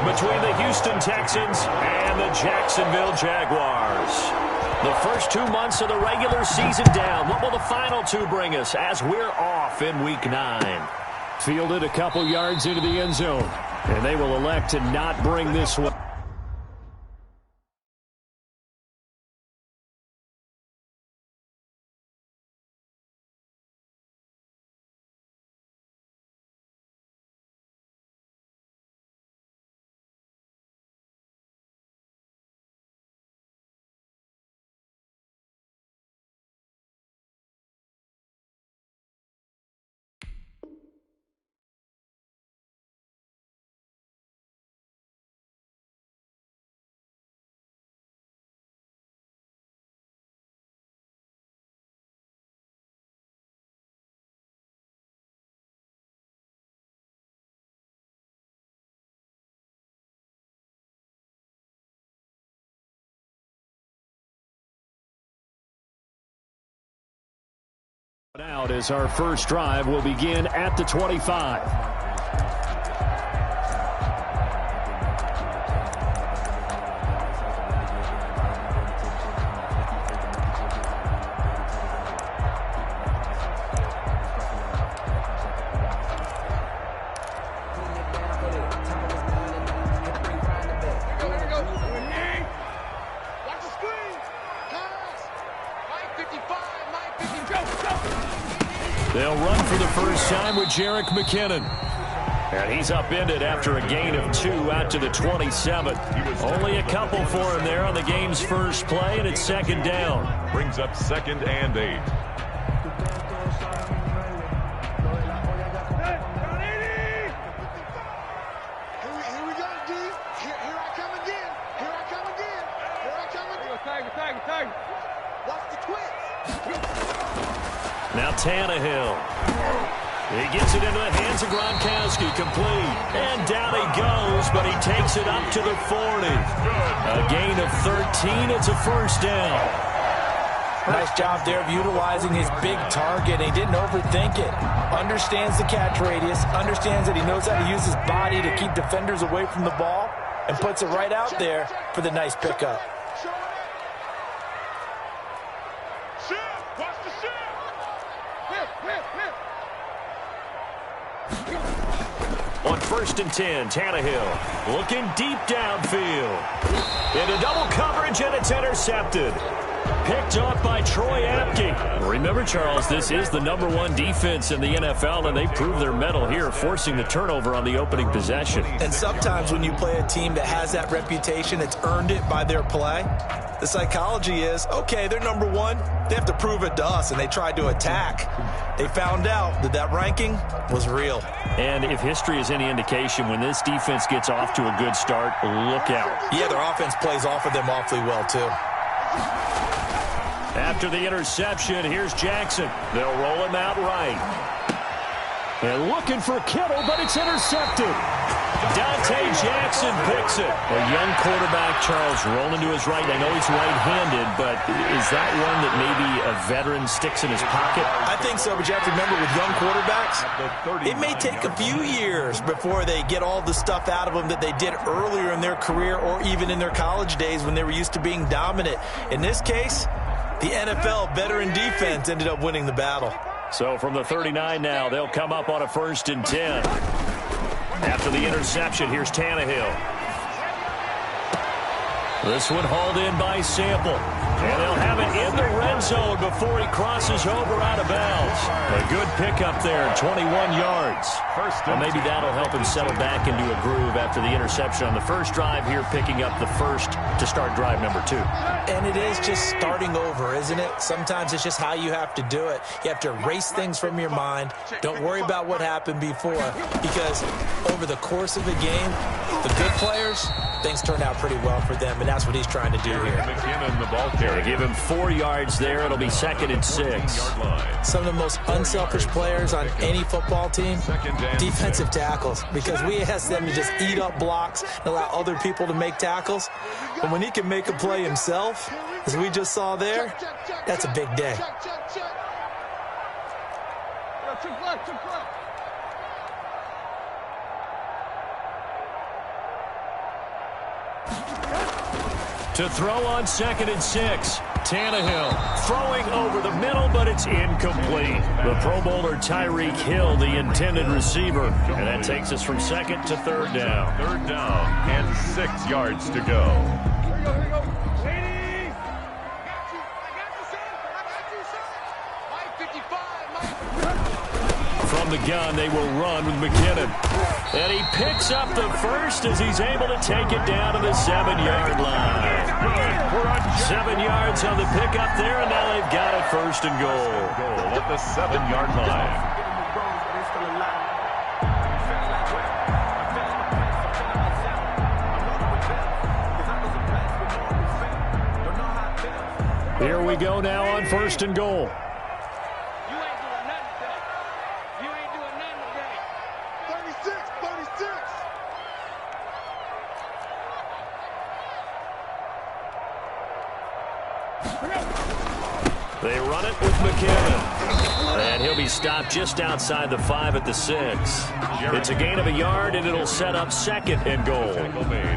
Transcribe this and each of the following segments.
between the Houston Texans and the Jacksonville Jaguars. The first 2 months of the regular season down. What will the final two bring us as we're off in Week 9? Fielded a couple yards into the end zone, and they will elect to not bring this one. Out as our first drive will begin at the 25. They'll run for the first time with Jerick McKinnon. And he's upended after a gain of 2 out to the 27. Only a couple for him there on the game's first play, and it's second down. Brings up 2nd and 8. Now Tannehill. He gets it into the hands of Gronkowski, complete. And down he goes, but he takes it up to the 40. A gain of 13. It's a first down. Nice job there of utilizing his big target. He didn't overthink it. Understands the catch radius. Understands that he knows how to use his body to keep defenders away from the ball. And puts it right out there for the nice pickup. On 1st and 10, Tannehill looking deep downfield. Into double coverage, and it's intercepted. Picked off by Troy Apke. Remember, Charles, this is the #1 defense in the NFL, and they prove their mettle here, forcing the turnover on the opening possession. And sometimes when you play a team that has that reputation, it's earned it by their play. The psychology is, okay, they're #1. They have to prove it to us, and they tried to attack. They found out that that ranking was real. And if history is any indication, when this defense gets off to a good start, look out. Yeah, their offense plays off of them awfully well, too. After the interception, here's Jackson. They'll roll him out right. And looking for Kittle, but it's intercepted. Dante Jackson picks it. A young quarterback, Charles, rolling to his right. I know he's right-handed, but is that one that maybe a veteran sticks in his pocket? I think so, but you have to remember with young quarterbacks, it may take a few years before they get all the stuff out of them that they did earlier in their career or even in their college days when they were used to being dominant. In this case, the NFL veteran defense ended up winning the battle. So from the 39 now, they'll come up on a 1st and 10. After the interception, here's Tannehill. This one hauled in by Sample. And they'll have it in the red zone before he crosses over out of bounds. A good pickup there, 21 yards. Well, maybe that'll help him settle back into a groove after the interception on the first drive here, picking up the first to start drive number 2. And it is just starting over, isn't it? Sometimes it's just how you have to do it. You have to erase things from your mind. Don't worry about what happened before, because over the course of the game, the good players, things turn out pretty well for them, and that's what he's trying to do here. McKinnon, the ball carrier. They give him 4 yards there. It'll be 2nd and 6. Some of the most unselfish players on any football team, defensive tackles, because we ask them to just eat up blocks and allow other people to make tackles. But when he can make a play himself, as we just saw there, that's a big day. To throw on 2nd and 6. Tannehill throwing over the middle, but it's incomplete. The Pro Bowler Tyreek Hill, the intended receiver. And that takes us from 2nd to 3rd down. 3rd down and 6 yards to go. From the gun, they will run with McKinnon. And he picks up the first as he's able to take it down to the 7-yard line. 7 yards on the pickup there, and now they've got it 1st and goal. At the 7-yard line. Here we go now on 1st and goal. They run it with McKinnon. And he'll be stopped just outside the 5 at the 6. It's a gain of a yard, and it'll set up 2nd and goal.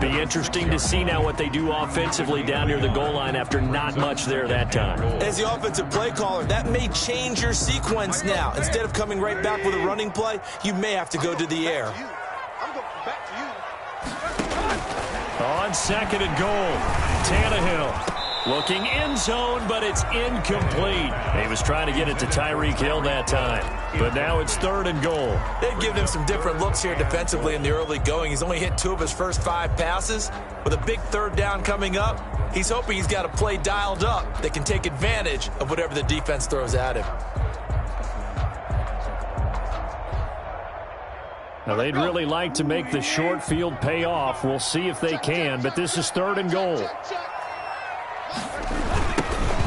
Be interesting to see now what they do offensively down near the goal line after not much there that time. As the offensive play caller, that may change your sequence now. Instead of coming right back with a running play, you may have to go to the air. On 2nd and goal, Tannehill. Looking end zone, but it's incomplete. He was trying to get it to Tyreek Hill that time. But now it's 3rd and goal. They've given him some different looks here defensively in the early going. He's only hit 2 of his first 5 passes. With a big 3rd down coming up, he's hoping he's got a play dialed up that can take advantage of whatever the defense throws at him. Now, they'd really like to make the short field pay off. We'll see if they can, but this is 3rd and goal.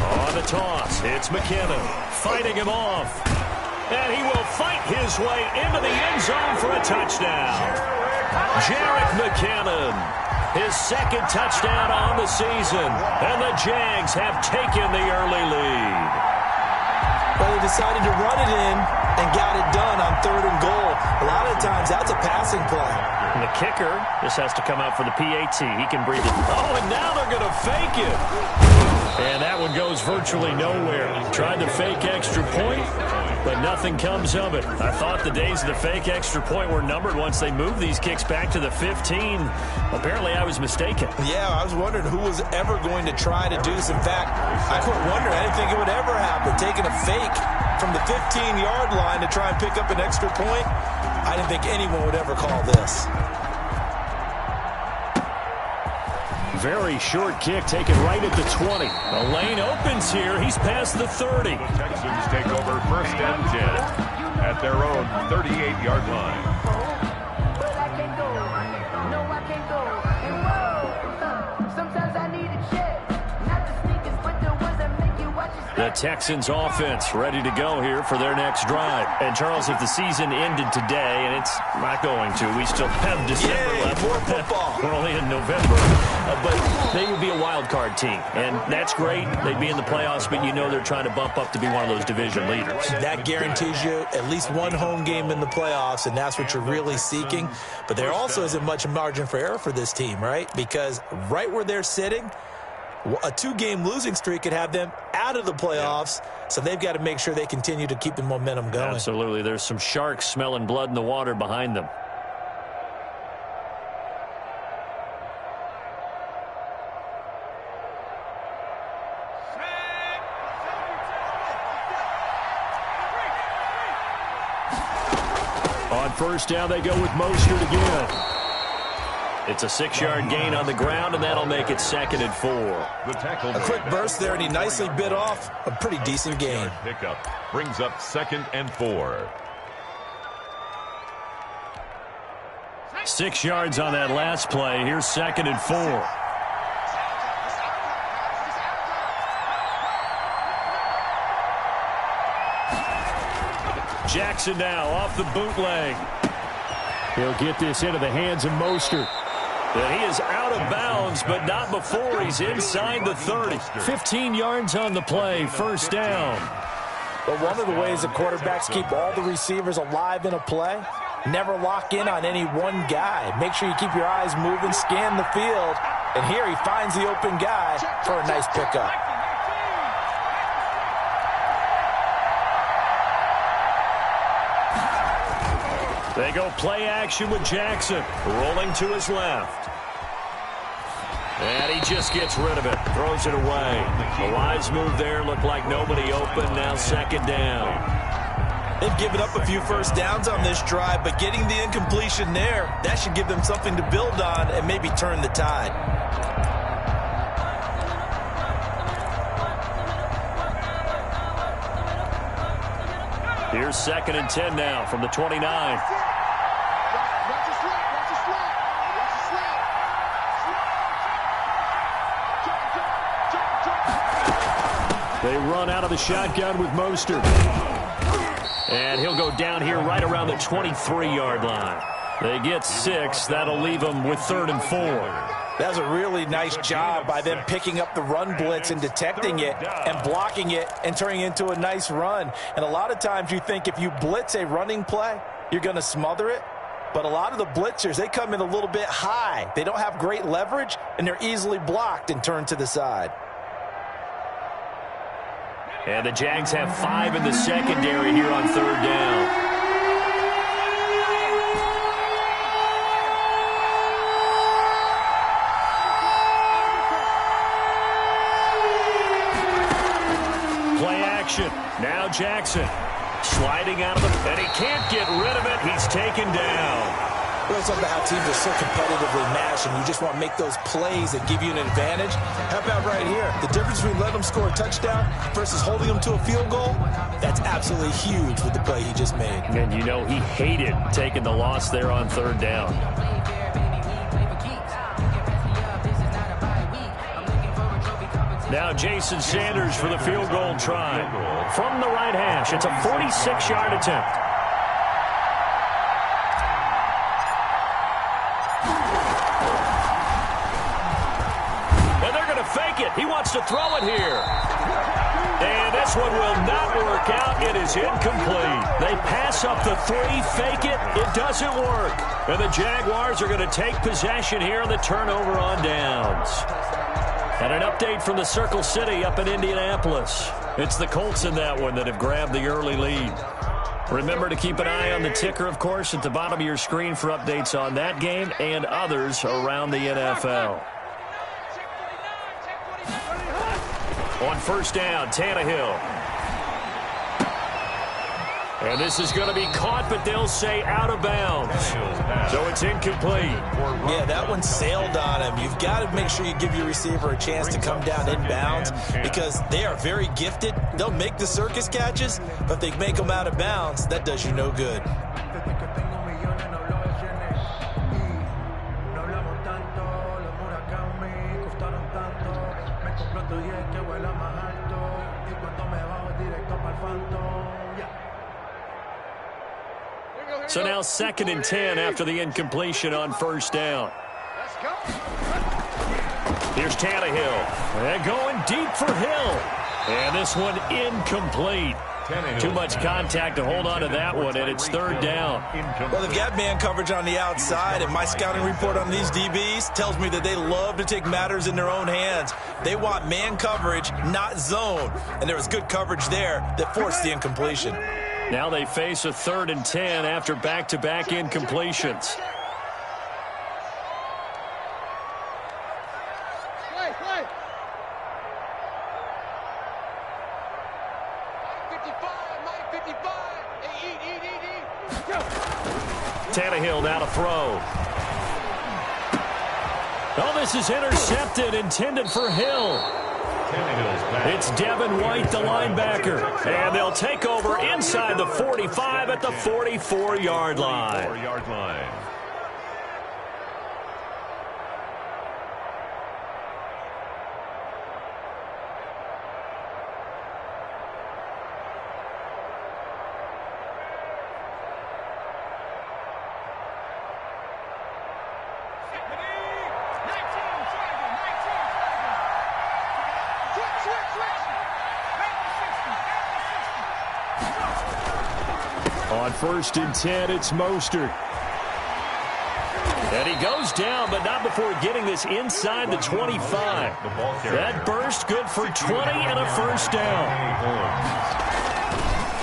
On the toss, it's McKinnon fighting him off. And he will fight his way into the end zone for a touchdown. Jerick McKinnon, his 2nd touchdown on the season. And the Jags have taken the early lead. But they decided to run it in and got it done on 3rd and goal. A lot of times that's a passing play. And the kicker just has to come out for the PAT. He can breathe it. Oh, and now they're going to fake it. And that one goes virtually nowhere. Tried to fake extra point, but nothing comes of it. I thought the days of the fake extra point were numbered once they moved these kicks back to the 15. Apparently, I was mistaken. Yeah, I was wondering who was ever going to try to do this. In fact, I quit wondering. I didn't think it would ever happen. Taking a fake from the 15-yard line to try and pick up an extra point, I didn't think anyone would ever call this. Very short kick taken right at the 20. The lane opens here. He's past the 30. The Texans take over 1st and 10 at their own 38-yard line. The Texans offense ready to go here for their next drive. And, Charles, if the season ended today, and it's not going to, we still have December left. More football. We're only in November. But they would be a wild card team. And that's great. They'd be in the playoffs, but you know they're trying to bump up to be one of those division leaders. That guarantees you at least one home game in the playoffs, and that's what you're really seeking. But there also isn't much margin for error for this team, right? Because right where they're sitting, a 2-game losing streak could have them out of the playoffs, so they've got to make sure they continue to keep the momentum going. Absolutely. There's some sharks smelling blood in the water behind them. On 1st down, they go with Mostert again. It's a 6-yard gain on the ground, and that'll make it 2nd and 4. A quick burst there, and he nicely bit off a pretty decent gain. Pickup brings up 2nd and 4. 6 yards on that last play. Here's 2nd and 4. Jackson now off the bootleg. He'll get this into the hands of Mostert. And he is out of bounds, but not before he's inside the 30. 15 yards on the play, 1st down. But one of the ways that quarterbacks keep all the receivers alive in a play, never lock in on any one guy. Make sure you keep your eyes moving, scan the field, And here he finds the open guy for a nice pickup. They go play action with Jackson, rolling to his left. And he just gets rid of it, throws it away. A wise move there, looked like nobody open, now second down. They've given up a few first downs on this drive, but getting the incompletion there, that should give them something to build on and maybe turn the tide. Here's 2nd and 10 now from the 29. They run out of the shotgun with Mostert. And he'll go down here right around the 23-yard line. They get 6. That'll leave them with 3rd and 4. That's a really nice job by them picking up the run blitz and detecting it and blocking it and turning it into a nice run. And a lot of times you think if you blitz a running play, you're going to smother it. But a lot of the blitzers, they come in a little bit high. They don't have great leverage, and they're easily blocked and turned to the side. And the Jags have 5 in the secondary here on 3rd down. Play action. Now Jackson sliding out of the... And he can't get rid of it. He's taken down. Well, it's about how teams are so competitively matched, and you just want to make those plays that give you an advantage. How about right here? The difference between letting them score a touchdown versus holding them to a field goal, that's absolutely huge with the play he just made. And you know he hated taking the loss there on 3rd down. Now Jason Sanders for the field goal try. From the right hash, it's a 46-yard attempt. He wants to throw it here. And this one will not work out. It is incomplete. They pass up the 3, fake it. It doesn't work. And the Jaguars are going to take possession here on the turnover on downs. And an update from the Circle City up in Indianapolis. It's the Colts in that one that have grabbed the early lead. Remember to keep an eye on the ticker, of course, at the bottom of your screen for updates on that game and others around the NFL. On 1st down, Tannehill. And this is going to be caught, but they'll say out of bounds. So it's incomplete. Yeah, that one sailed on him. You've got to make sure you give your receiver a chance to come down inbounds because they are very gifted. They'll make the circus catches, but if they make them out of bounds, that does you no good. So now 2nd and 10 after the incompletion on 1st down. Here's Tannehill. And going deep for Hill. And this one incomplete. Too much contact to hold on to that one, and it's 3rd down. Well, they've got man coverage on the outside, and my scouting report on these DBs tells me that they love to take matters in their own hands. They want man coverage, not zone. And there was good coverage there that forced the incompletion. Now they face a 3rd and 10 after back-to-back incompletions. Tannehill now to throw. Oh, this is intercepted, intended for Hill. It's Devin White, the linebacker. And they'll take over inside the 45 at the 44-yard line. On 1st and 10, it's Mostert. And he goes down, but not before getting this inside the 25. That burst good for 20 and a first down.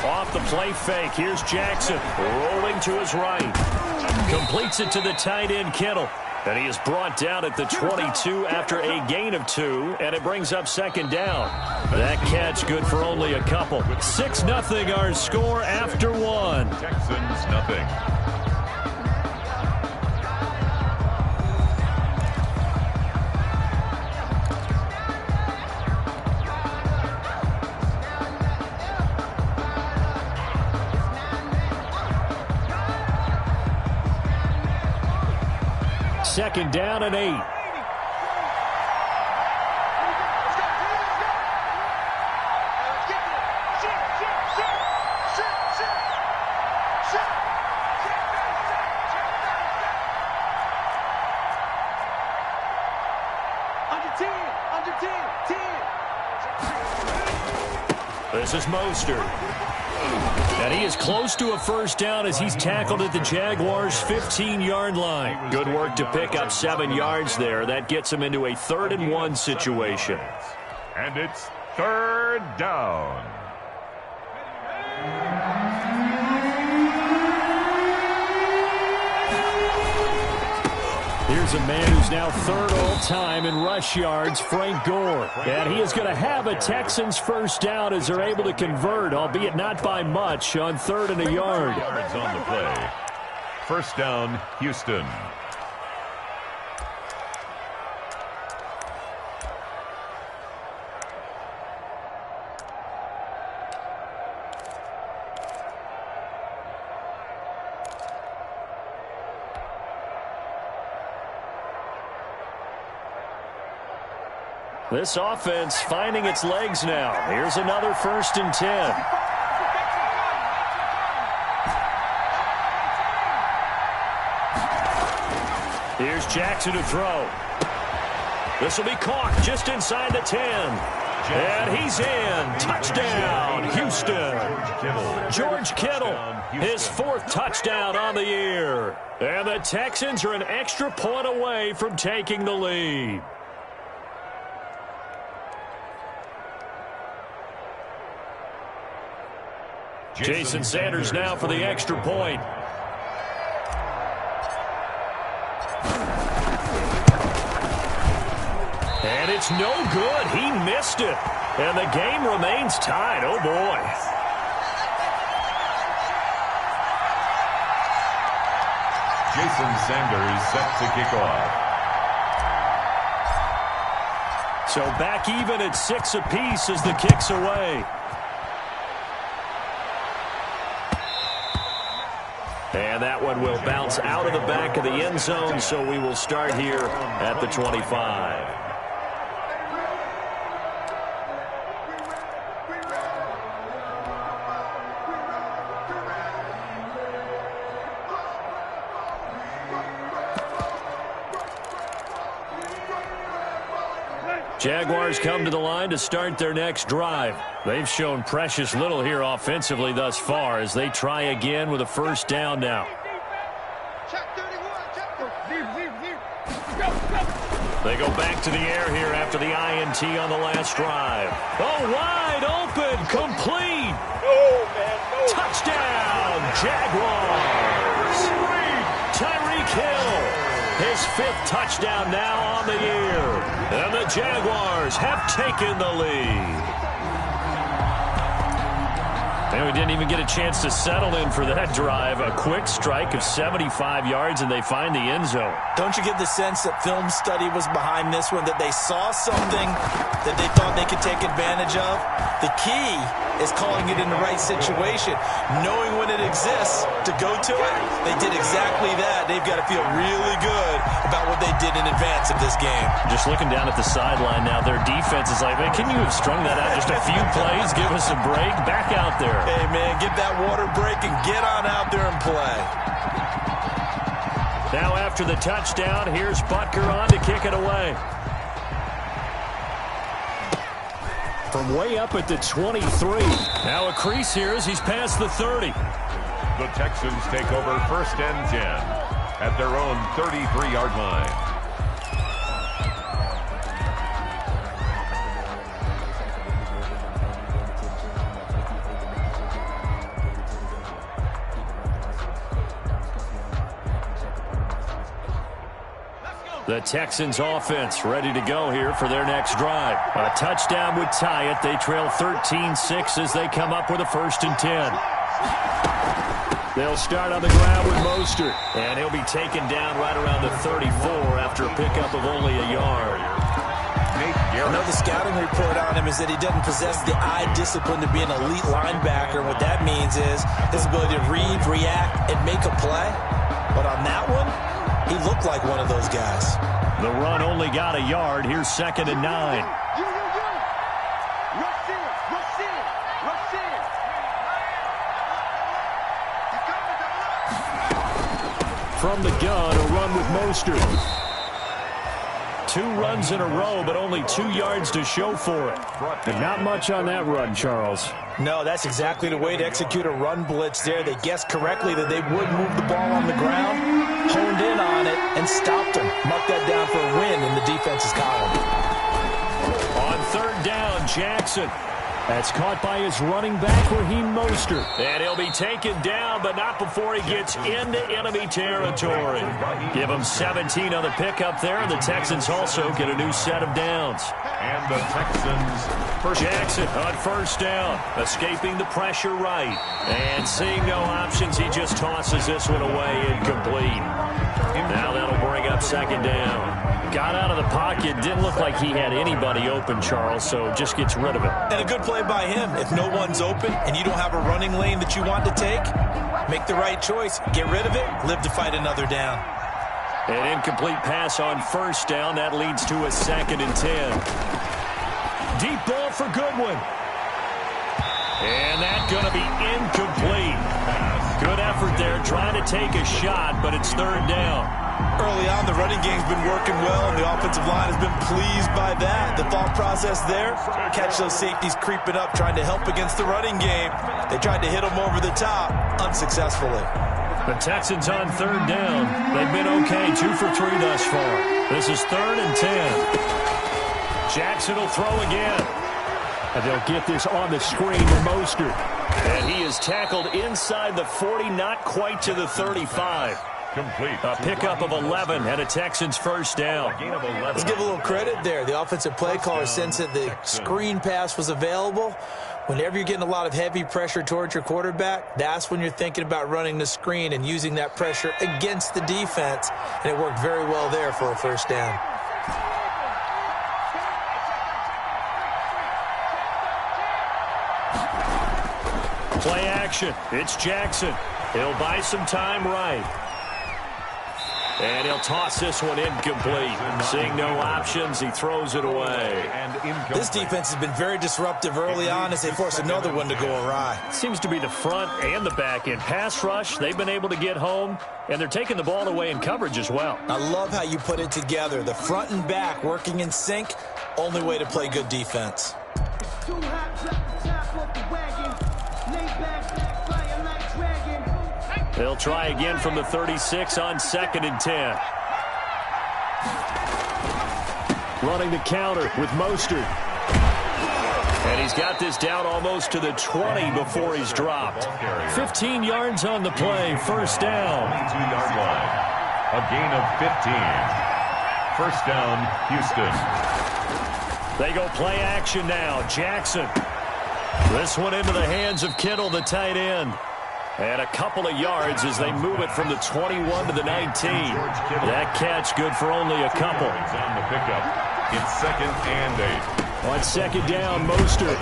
Off the play fake, here's Jackson rolling to his right. Completes it to the tight end, Kittle. And he is brought down at the 22 after a gain of 2, and it brings up second down. That catch good for only a couple. 6-0 our score after 1. Texans nothing. Second down and 8. This is Mostert. And he is close to a first down as he's tackled at the Jaguars' 15-yard line. Good work to pick up 7 yards there. That gets him into a 3rd-and-1 situation. And it's 3rd down. Here's a man who's now 3rd all-time in rush yards, Frank Gore. And he is going to have a Texans first down as they're able to convert, albeit not by much, on 3rd and a yard. Yards on the play. First down, Houston. This offense finding its legs now. Here's another 1st and 10. Here's Jackson to throw. This will be caught just inside the 10. And he's in. Touchdown, Houston. George Kittle, his 4th touchdown on the year. And the Texans are an extra point away from taking the lead. Jason Sanders now for the extra point. And it's no good. He missed it. And the game remains tied. Oh, boy. Jason Sanders set to kick off. So back even at 6 apiece as the kick's away. And that one will bounce out of the back of the end zone, so we will start here at the 25. Jaguars come to the line to start their next drive. They've shown precious little here offensively thus far as they try again with a first down now. They go back to the air here after the INT on the last drive. Oh, wide open, complete. Touchdown, Jaguars. Tyreek Hill. His 5th touchdown now on the year. And the Jaguars have taken the lead. And we didn't even get a chance to settle in for that drive. A quick strike of 75 yards, and they find the end zone. Don't you get the sense that film study was behind this one, that they saw something that they thought they could take advantage of? The key is calling it in the right situation, knowing when it exists to go to it. They did exactly that. They've got to feel really good about what they did in advance of this game. Just looking down at the sideline now, their defense is like, man, can you have strung that out just a few plays? Give us a break. Back out there. Hey, man, get that water break and get on out there and play. Now after the touchdown, here's Butker on to kick it away. From way up at the 23. Now a crease here as he's past the 30. The Texans take over 1st and 10 at their own 33-yard line. The Texans offense ready to go here for their next drive. A touchdown would tie it. They trail 13-6 as they come up with a 1st and 10. They'll start on the ground with Mostert. And he'll be taken down right around the 34 after a pickup of only a yard. I know the scouting report on him is that he doesn't possess the eye discipline to be an elite linebacker. And what that means is his ability to read, react, and make a play. But on that one, he looked like one of those guys. The run only got a yard. Here's 2nd and 9. From the gun, a run with Mostert. 2 runs in a row, but only 2 yards to show for it. And not much on that run, Charles. No, that's exactly the way to execute a run blitz there. They guessed correctly that they would move the ball on the ground, honed in on it, and stopped them. Marked that down for a win in the defense's column. On 3rd down, Jackson. That's caught by his running back, Raheem Mostert. And he'll be taken down, but not before he gets into enemy territory. Give him 17 on the pickup there, and the Texans also get a new set of downs. And the Texans Jackson on 1st down, escaping the pressure right. And seeing no options, he just tosses this one away incomplete. Now that'll bring up 2nd down. Got out of the pocket, didn't look like he had anybody open, Charles, so just gets rid of it. And a good play by him. If no one's open and you don't have a running lane that you want to take, make the right choice. Get rid of it, live to fight another down. An incomplete pass on 1st down. That leads to a 2nd and 10. Deep ball for Goodwin. And that's going to be incomplete. Good effort there, trying to take a shot, but it's 3rd down. Early on, the running game's been working well, and the offensive line has been pleased by that. The thought process there, catch those safeties creeping up, trying to help against the running game. They tried to hit them over the top, unsuccessfully. The Texans on 3rd down. They've been okay, 2 for 3 thus far. This is 3rd and 10. Jackson will throw again. And they'll get this on the screen to Mostert. And he is tackled inside the 40, not quite to the 35. complete. A pickup of 11 and a Texans 1st down. Let's give a little credit there. The offensive play caller sensed that the screen pass was available. Whenever you're getting a lot of heavy pressure towards your quarterback, that's when you're thinking about running the screen and using that pressure against the defense. And it worked very well there for a 1st down. Play action. It's Jackson. He'll buy some time right. And he'll toss this one incomplete. Seeing no options, he throws it away. This defense has been very disruptive early on as they force another one to go awry. Seems to be the front and the back end. Pass rush, they've been able to get home, and they're taking the ball away in coverage as well. I love how you put it together. The front and back working in sync, only way to play good defense. They'll try again from the 36 on 2nd and 10. Running the counter with Mostert. And he's got this down almost to the 20 before he's dropped. 15 yards on the play, 1st down. 22-yard line. A gain of 15. 1st down, Houston. They go play action now. Jackson. This one into the hands of Kittle, the tight end. And a couple of yards as they move it from the 21 to the 19. That catch good for only a couple. On the pickup. It's 2nd and 8. On 2nd down, Mostert.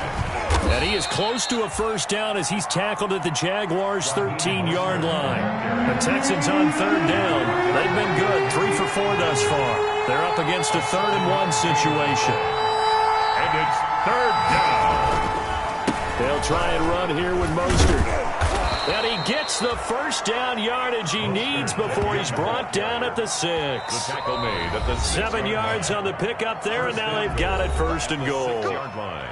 And he is close to a 1st down as he's tackled at the Jaguars' 13-yard line. The Texans on 3rd down. They've been good, 3 for 4 thus far. They're up against a 3rd and 1 situation. And it's 3rd down. They'll try and run here with Mostert. And he gets the 1st down yardage he needs before he's brought down at the 6. The tackle made at the 7 yards on the pickup there, and now they've got it 1st and goal. 6-yard line.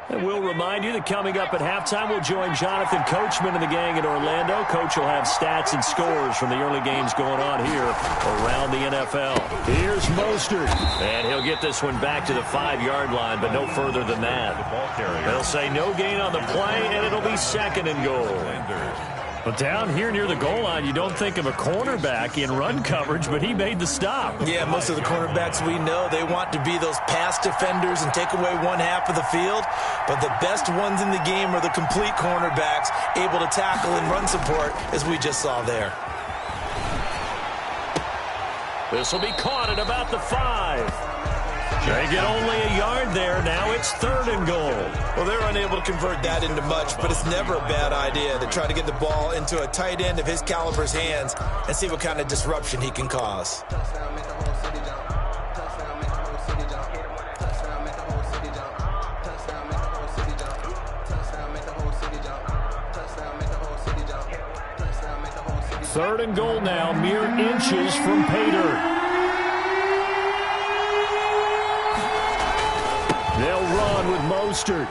And we'll remind you that coming up at halftime, we'll join Jonathan Coachman and the gang in Orlando. Coach will have stats and scores from the early games going on here around the NFL. Here's Mostert. And he'll get this one back to the 5-yard line, but no further than that. They'll say no gain on the play, and it'll be 2nd and goal. But down here near the goal line, you don't think of a cornerback in run coverage, but he made the stop. Yeah, most of the cornerbacks we know, they want to be those pass defenders and take away one half of the field. But the best ones in the game are the complete cornerbacks, able to tackle and run support, as we just saw there. This will be caught at about the 5. They get only a yard there. Now it's 3rd and goal. Well, they're unable to convert that into much, but it's never a bad idea to try to get the ball into a tight end of his caliber's hands and see what kind of disruption he can cause. Third and goal now, mere inches from pay dirt. They'll run with Mostert.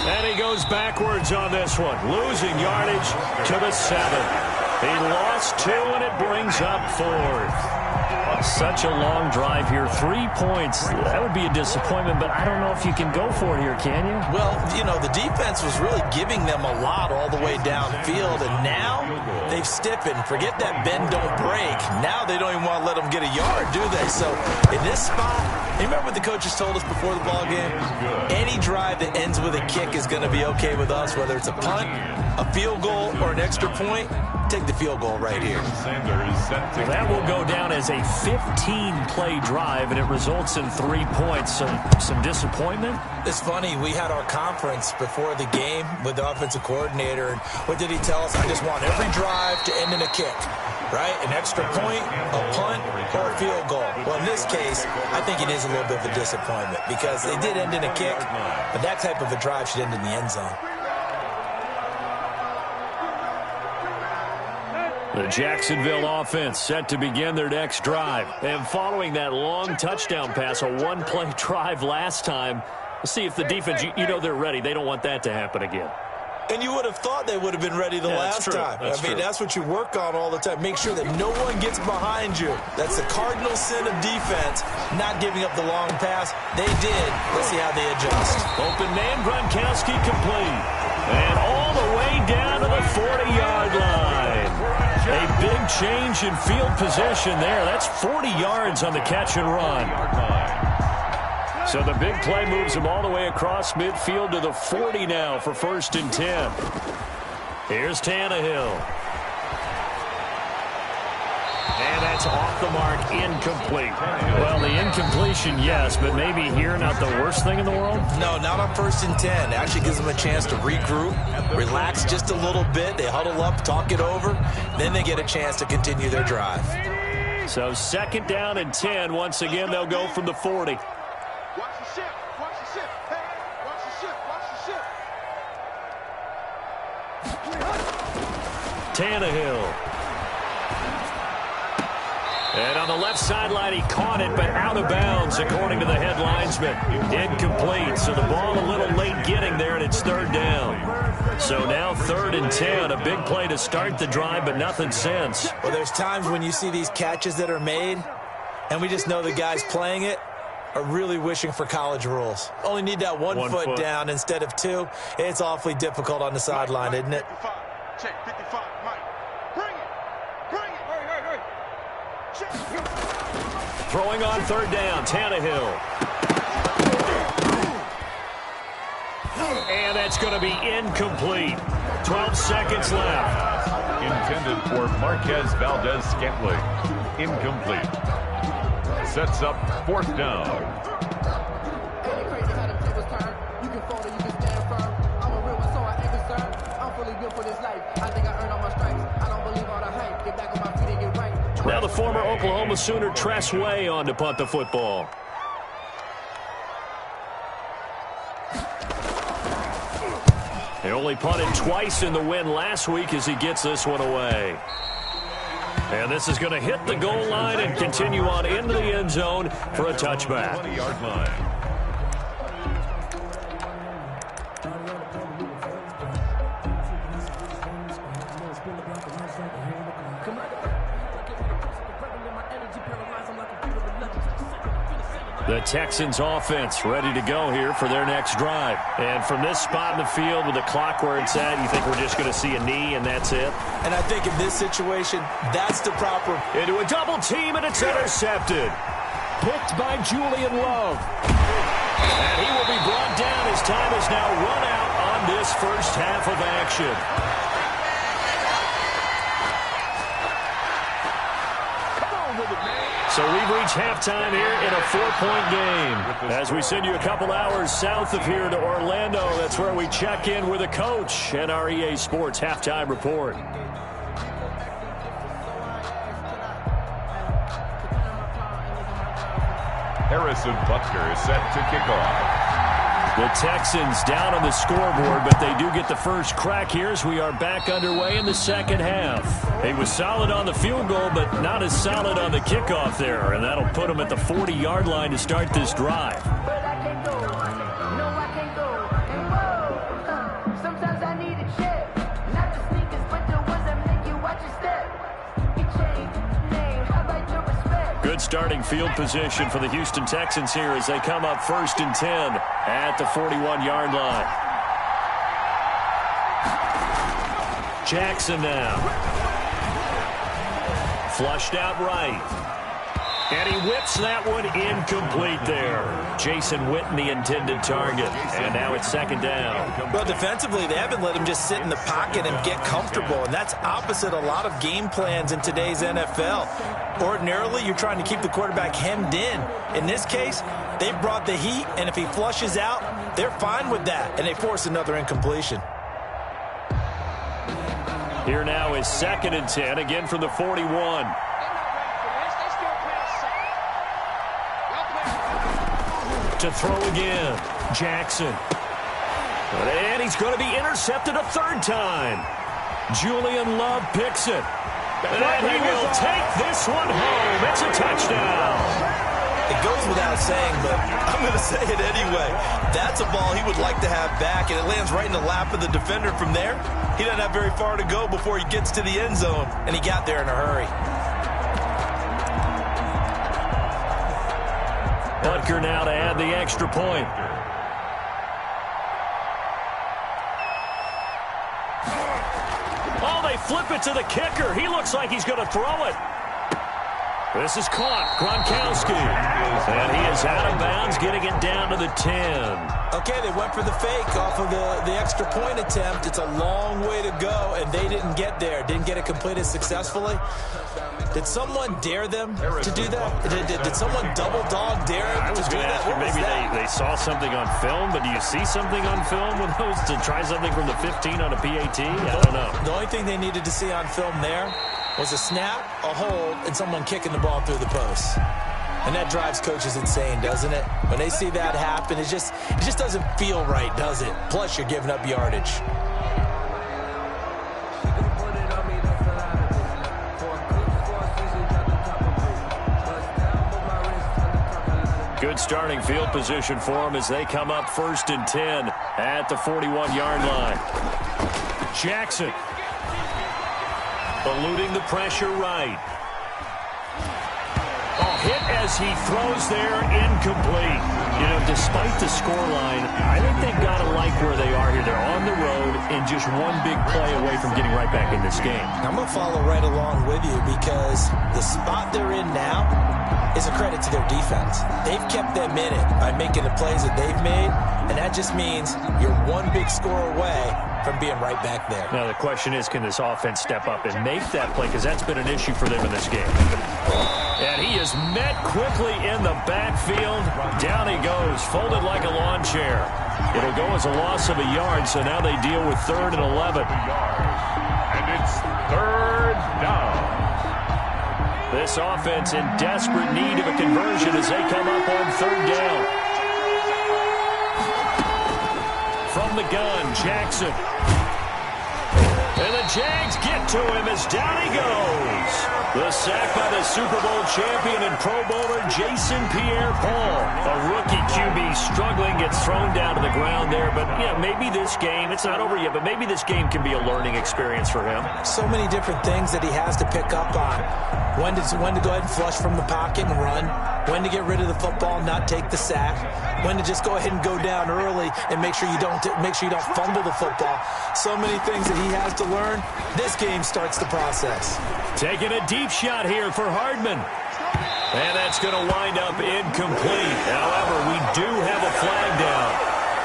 And he goes backwards on this one, losing yardage to the 7. He lost 2, and it brings up 4th. Such a long drive here. 3 points. That would be a disappointment, but I don't know if you can go for it here, can you? Well, you know, the defense was really giving them a lot all the way downfield, and now they've stiffened. Forget that bend, don't break. Now they don't even want to let them get a yard, do they? So in this spot, you remember what the coaches told us before the ball game? Any drive that ends with a kick is going to be okay with us, whether it's a punt, a field goal, or an extra point. Take the field goal right here. That will go down as a 15-play drive, and it results in 3 points. So some disappointment? It's funny. We had our conference before the game with the offensive coordinator, and what did he tell us? I just want every drive to end in a kick, right? An extra point, a punt, or a field goal. Well, in this case, I think it is a little bit of a disappointment because they did end in a kick, but that type of a drive should end in the end zone. The Jacksonville offense set to begin their next drive. And following that long touchdown pass, a 1-play drive last time, let's see if the defense, you know they're ready. They don't want that to happen again. And you would have thought they would have been ready the last time. That's what you work on all the time. Make sure that no one gets behind you. That's the cardinal sin of defense, not giving up the long pass. They did. Let's see how they adjust. Open man, Gronkowski complete. And all the way down to the 40-yard line. A big change in field position there. That's 40 yards on the catch and run. So the big play moves him all the way across midfield to the 40 now for 1st and 10. Here's Tannehill. And that's off the mark, incomplete. Well, the incompletion, yes, but maybe here not the worst thing in the world? No, not on 1st and 10. It actually gives them a chance to regroup, relax just a little bit. They huddle up, talk it over. Then they get a chance to continue their drive. So 2nd down and 10. Once again, they'll go from the 40. Watch the shift. Watch the shift. Hey, watch the shift. Watch the shift. Tannehill. And on the left sideline, he caught it, but out of bounds, according to the head linesman. Incomplete, so the ball a little late getting there, and it's 3rd down. So now 3rd and 10, a big play to start the drive, but nothing since. Well, there's times when you see these catches that are made, and we just know the guys playing it are really wishing for college rules. Only need that one foot down instead of 2. It's awfully difficult on the sideline, isn't it? Check 55, Mike. Bring it. Hurry. Throwing on 3rd down, Tannehill. And that's going to be incomplete. 12 seconds left. Intended for Marquez Valdez-Scantling. Incomplete. Sets up 4th down. Now the former Oklahoma Sooner Tress Way on to punt the football. He only punted twice in the win last week as he gets this one away. And this is going to hit the goal line and continue on into the end zone for a touchback. 20-yard line. The Texans offense ready to go here for their next drive. And from this spot in the field with the clock where it's at, you think we're just going to see a knee and that's it? And I think in this situation, that's the proper. Into a double team and it's intercepted. Picked by Julian Love. And he will be brought down. His time is now run out on this first half of action. So we've reached halftime here in a 4-point game. As we send you a couple hours south of here to Orlando, that's where we check in with a coach and our EA Sports halftime report. Harrison Butker is set to kick off. The Texans down on the scoreboard, but they do get the first crack here as we are back underway in the second half. He was solid on the field goal, but not as solid on the kickoff there, and that'll put him at the 40-yard line to start this drive. Good starting field position for the Houston Texans here as they come up 1st and 10 at the 41-yard line. Jackson now. Flushed out right. And he whips that one incomplete there. Jason Witten, the intended target. And now it's 2nd down. Well, defensively, they haven't let him just sit in the pocket and get comfortable. And that's opposite a lot of game plans in today's NFL. Ordinarily, you're trying to keep the quarterback hemmed in. In this case, they've brought the heat, and if he flushes out, they're fine with that. And they force another incompletion. Here now is 2nd and 10, again from the 41. To throw again, Jackson. And he's going to be intercepted a 3rd time. Julian Love picks it. And he will take this one home. It's a touchdown. It goes without saying, but I'm going to say it anyway. That's a ball he would like to have back, and it lands right in the lap of the defender from there. He doesn't have very far to go before he gets to the end zone, and he got there in a hurry. Butker now to add the extra point. Oh, they flip it to the kicker. He looks like he's going to throw it. This is caught. Gronkowski. And he is out of bounds, getting it down to the 10. Okay, they went for the fake off of the extra point attempt. It's a long way to go, and they didn't get there. Didn't get it completed successfully. Did someone dare them to do that? Did someone double dog dare them to do that? Maybe they saw something on film, but do you see something on film with those to try something from the 15 on a PAT? I don't know. The only thing they needed to see on film there was a snap, a hold, and someone kicking the ball through the post. And that drives coaches insane, doesn't it? When they see that happen, it just doesn't feel right, does it? Plus, you're giving up yardage. Good starting field position for them as they come up 1st and 10 at the 41-yard line. Jackson eluding the pressure right. Oh, hit as he throws there, incomplete. You know, despite the scoreline, I think they've got to like where they are here. They're on the road and just one big play away from getting right back in this game. I'm going to follow right along with you because the spot they're in now is a credit to their defense. They've kept them in it by making the plays that they've made, and that just means you're one big score away from being right back there. Now the question is, can this offense step up and make that play? Because that's been an issue for them in this game. And he is met quickly in the backfield. Down he goes, folded like a lawn chair. It'll go as a loss of a yard, so now they deal with 3rd and 11. And it's 3rd down. This offense in desperate need of a conversion as they come up on 3rd down. From the gun, Jackson. And the Jags get to him as down he goes. The sack by the Super Bowl champion and Pro Bowler Jason Pierre-Paul. A rookie QB struggling, gets thrown down to the ground there. But, yeah, maybe this game, it's not over yet, but maybe this game can be a learning experience for him. So many different things that he has to pick up on. When to go ahead and flush from the pocket and run. When to get rid of the football and not take the sack. When to just go ahead and go down early and make sure you don't fumble the football. So many things that he has to learn. This game starts the process. Taking a deep shot here for Hardman. And that's going to wind up incomplete. However, we do have a flag down.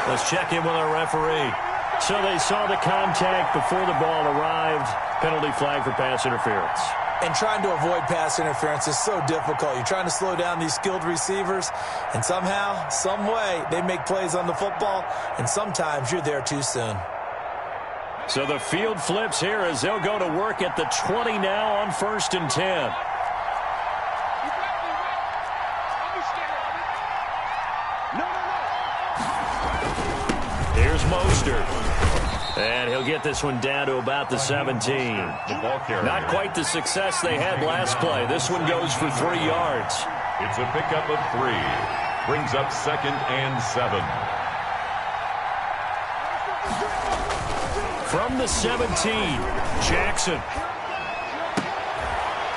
Let's check in with our referee. So they saw the contact before the ball arrived. Penalty flag for pass interference. And trying to avoid pass interference is so difficult. You're trying to slow down these skilled receivers, and somehow, some way, they make plays on the football, and sometimes you're there too soon. So the field flips here as they'll go to work at the 20 now on 1st and 10. Here's Mostert. And he'll get this one down to about the 17. Not quite the success they had last play. This one goes for 3 yards. It's a pickup of 3. Brings up 2nd and 7. From the 17, Jackson.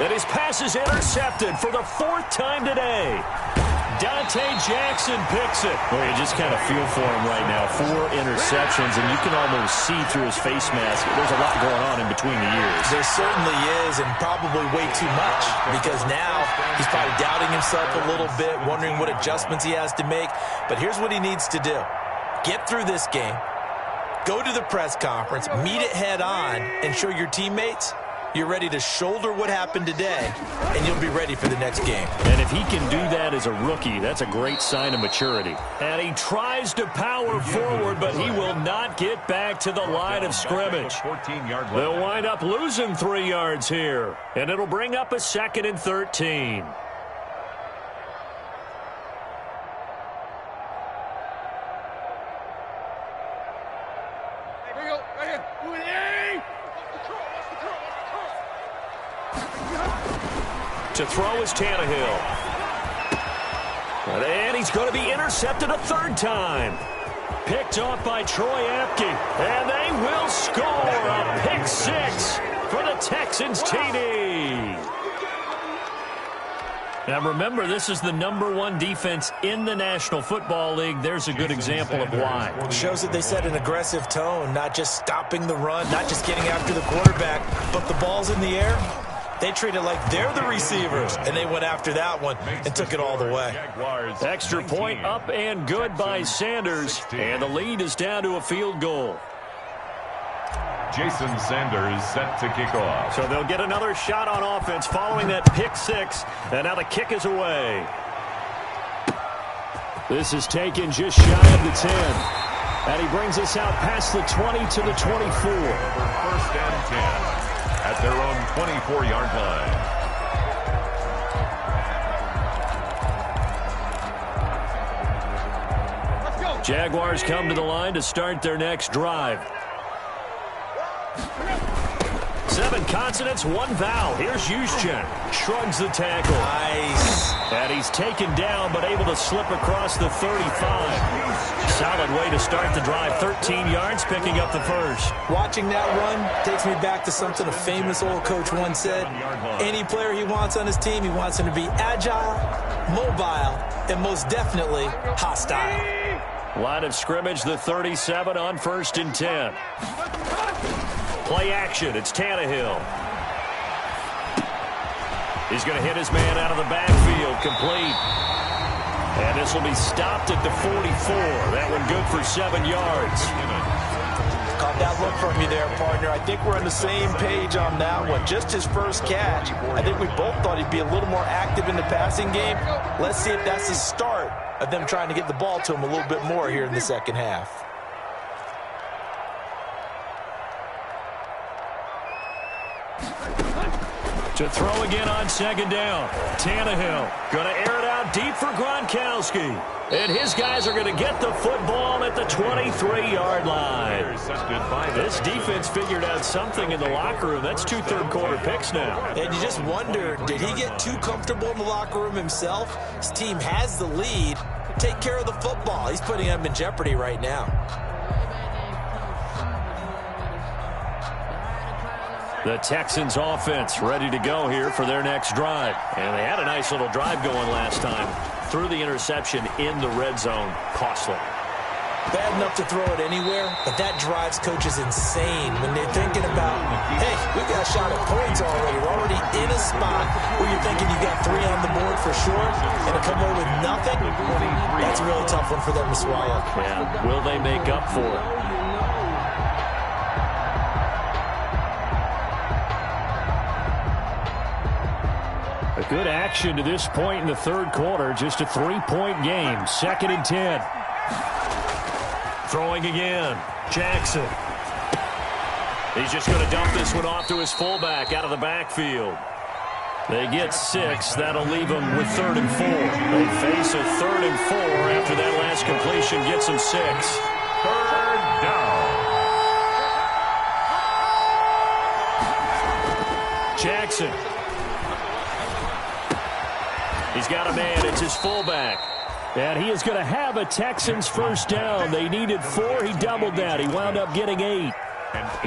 And his pass is intercepted for the 4th time today. Dante Jackson picks it. Well, you just kind of feel for him right now. 4 interceptions, and you can almost see through his face mask. There's a lot going on in between the ears. There certainly is, and probably way too much, because now he's probably doubting himself a little bit, wondering what adjustments he has to make. But here's what he needs to do. Get through this game. Go to the press conference, meet it head on, and show your teammates you're ready to shoulder what happened today, and you'll be ready for the next game. And if he can do that as a rookie, that's a great sign of maturity. And he tries to power forward, but he will not get back to the line of scrimmage. They'll wind up losing 3 yards here, and it'll bring up a 2nd and 13. To throw is Tannehill. And he's going to be intercepted a 3rd time. Picked off by Troy Apke. And they will score a pick 6 for the Texans TD. Now remember, this is the #1 defense in the National Football League. There's a good example of why. It shows that they set an aggressive tone, not just stopping the run, not just getting after the quarterback, but the ball's in the air. They treat it like they're the receivers, and they went after that one and took it all the way. Extra point up and good by Sanders, and the lead is down to a field goal. Jason Sanders set to kick off. So they'll get another shot on offense following that pick 6, and now the kick is away. This is taken just shy of the 10, and he brings us out past the 20 to the 24. For 1st and 10. At their own 24-yard line. Jaguars come to the line to start their next drive. 7 consonants, 1 vowel. Here's Juszczyk. Shrugs the tackle. Nice. And he's taken down, but able to slip across the 35. Solid way to start the drive. 13 yards, picking up the 1st. Watching that run takes me back to something a famous old coach once said. Any player he wants on his team, he wants him to be agile, mobile, and most definitely hostile. Line of scrimmage, the 37 on 1st and 10. Play action. It's Tannehill. He's going to hit his man out of the backfield. Complete. And this will be stopped at the 44. That one good for 7 yards. Caught that look from you there, partner. I think we're on the same page on that one. Just his first catch. I think we both thought he'd be a little more active in the passing game. Let's see if that's the start of them trying to get the ball to him a little bit more here in the second half. To throw again on second down. Tannehill going to air it out deep for Gronkowski. And his guys are going to get the football at the 23-yard line. This defense figured out something in the locker room. That's 2 third-quarter picks now. And you just wonder, did he get too comfortable in the locker room himself? His team has the lead. Take care of the football. He's putting them in jeopardy right now. The Texans offense ready to go here for their next drive. And they had a nice little drive going last time. Threw the interception in the red zone. Costly. Bad enough to throw it anywhere, but that drives coaches insane when they're thinking about, hey, we've got a shot at points already. We're already in a spot where you're thinking you got 3 on the board for sure, and to come away with nothing, that's a really tough one for them to swallow. Yeah, will they make up for it? A good action to this point in the third quarter. Just a 3-point game. 2nd and 10. Throwing again. Jackson. He's just going to dump this one off to his fullback out of the backfield. They get 6. That'll leave them with 3rd and 4. They face a 3rd and 4 after that last completion gets them 6. 3rd down. Jackson. He's got a man. It's his fullback. And he is going to have a Texans first down. They needed 4. He doubled that. He wound up getting 8.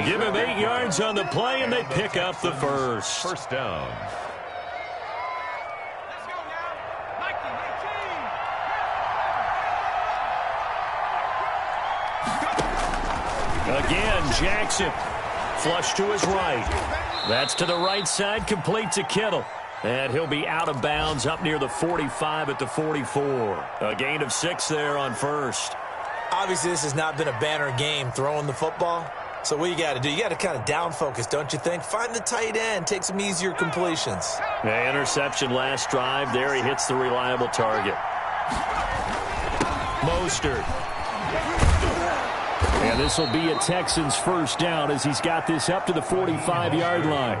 Give him 8 yards on the play, and they pick up the first. First down. Again, Jackson. Flush to his right. That's to the right side, complete to Kittle. And he'll be out of bounds up near the 45 at the 44. A gain of 6 there on first. Obviously, this has not been a banner game throwing the football. So what you got to do, you got to kind of down focus, don't you think? Find the tight end, take some easier completions. Yeah, interception last drive. There he hits the reliable target. Mostert. And this will be a Texans first down as he's got this up to the 45-yard line.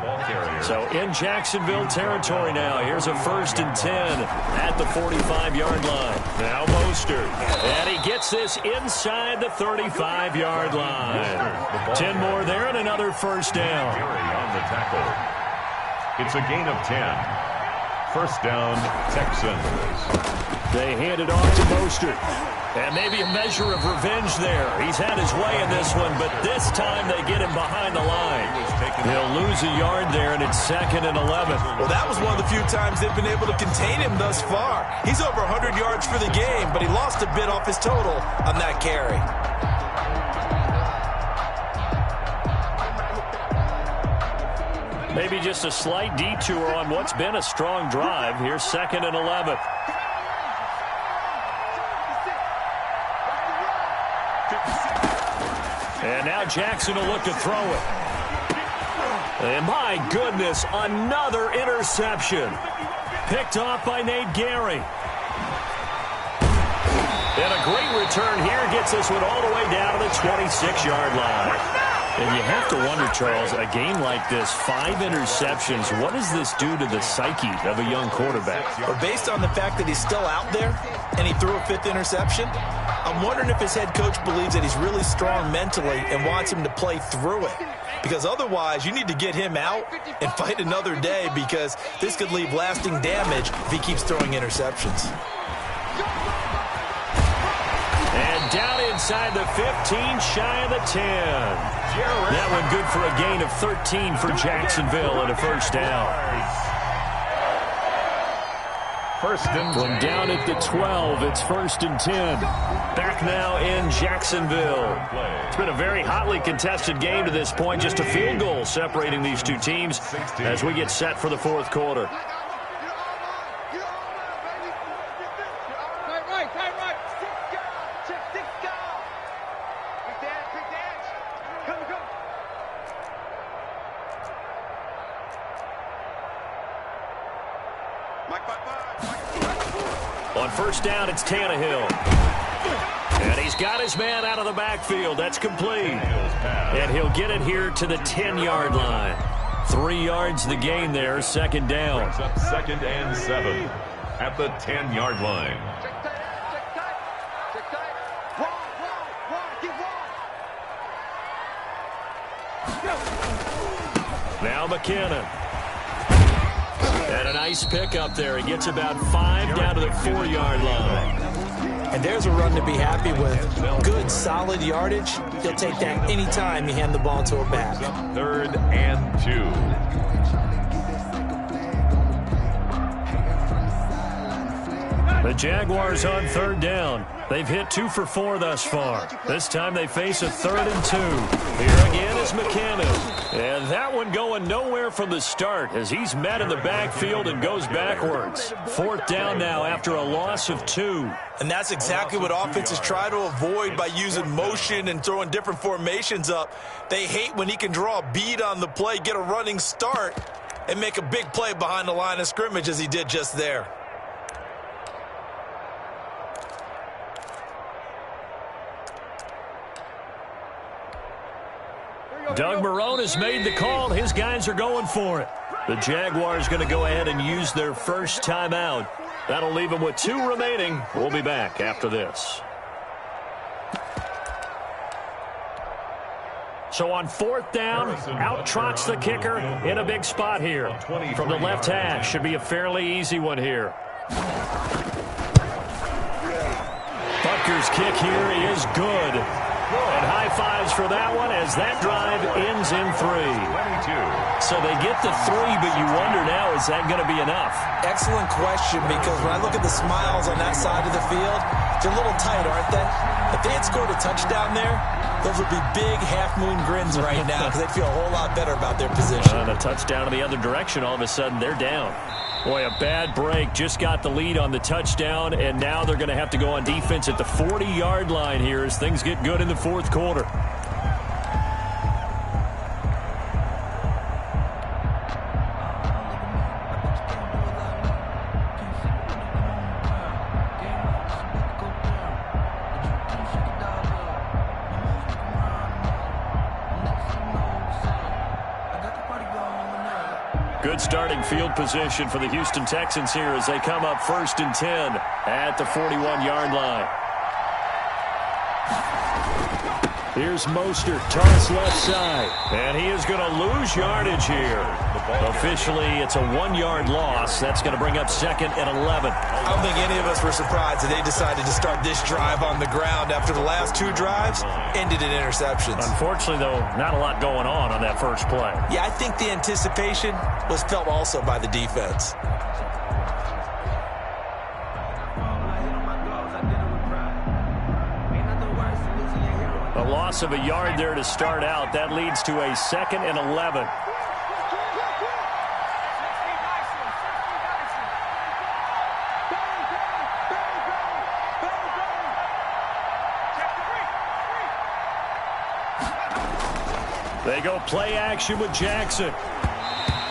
So in Jacksonville territory now. Here's a 1st and 10 at the 45-yard line. Now Mostert. And he gets this inside the 35-yard line. 10 more there and another first down. On the tackle. It's a gain of 10. First down, Texans. They hand it off to Mostert. And maybe a measure of revenge there. He's had his way in this one, but this time they get him behind the line. He'll lose a yard there, and it's 2nd and 11. Well, that was one of the few times they've been able to contain him thus far. He's over 100 yards for the game, but he lost a bit off his total on that carry. Maybe just a slight detour on what's been a strong drive. Here's 2nd and 11. And now Jackson will look to throw it. And my goodness, another interception. Picked off by Nate Gary. And a great return here gets this one all the way down to the 26-yard line. And you have to wonder, Charles, a game like this, 5 interceptions, what does this do to the psyche of a young quarterback? Well, based on the fact that he's still out there and he threw a 5th interception, I'm wondering if his head coach believes that he's really strong mentally and wants him to play through it. Because otherwise, you need to get him out and fight another day, because this could leave lasting damage if he keeps throwing interceptions. And down inside the 15, shy of the 10. That one good for a gain of 13 for Jacksonville and a first down. First and 10. From down at the 12, it's 1st and 10. Back now in Jacksonville. It's been a very hotly contested game to this point. Just a field goal separating these two teams as we get set for the 4th quarter. On first down, it's Tannehill. And he's got his man out of the backfield. That's complete. And he'll get it here to the 10-yard line. 3 yards the gain there, second down. Brings up 2nd and 7 at the 10-yard line. Now McKinnon. And a nice pick up there. He gets about 5 down to the 4-yard line. And there's a run to be happy with. Good, solid yardage. He'll take that any time you hand the ball to a back. 3rd and 2. The Jaguars on 3rd down. They've hit 2 for 4 thus far. This time they face a 3rd and 2. Here again is McKinnon. And that one going nowhere from the start as he's met in the backfield and goes backwards. 4th down now after a loss of 2. And that's exactly what offenses try to avoid by using motion and throwing different formations up. They hate when he can draw a bead on the play, get a running start, and make a big play behind the line of scrimmage as he did just there. Doug Marrone has made the call. His guys are going for it. The Jaguars going to go ahead and use their first timeout. That'll leave them with 2 remaining. We'll be back after this. So on 4th down, out trots the kicker in a big spot here. From the left hash, should be a fairly easy one here. Butker's kick here is good. And high fives for that one as that drive ends in 3. So they get the 3, but you wonder now, is that going to be enough? Excellent question, because when I look at the smiles on that side of the field, they're a little tight, aren't they? If they had scored a touchdown there, those would be big half-moon grins right now because they'd feel a whole lot better about their position. And a touchdown in the other direction, all of a sudden they're down. Boy, a bad break. Just got the lead on the touchdown, and now they're going to have to go on defense at the 40-yard line here as things get good in the 4th quarter. Good starting field position for the Houston Texans here as they come up 1st and 10 at the 41-yard line. Here's Mostert, toss left side. And he is going to lose yardage here. Officially, it's a 1-yard loss. That's going to bring up 2nd and 11. I don't think any of us were surprised that they decided to start this drive on the ground after the last 2 drives ended in interceptions. Unfortunately, though, not a lot going on that first play. Yeah, I think the anticipation was felt also by the defense. A loss of a yard there to start out. That leads to a 2nd and 11. They go play action with Jackson.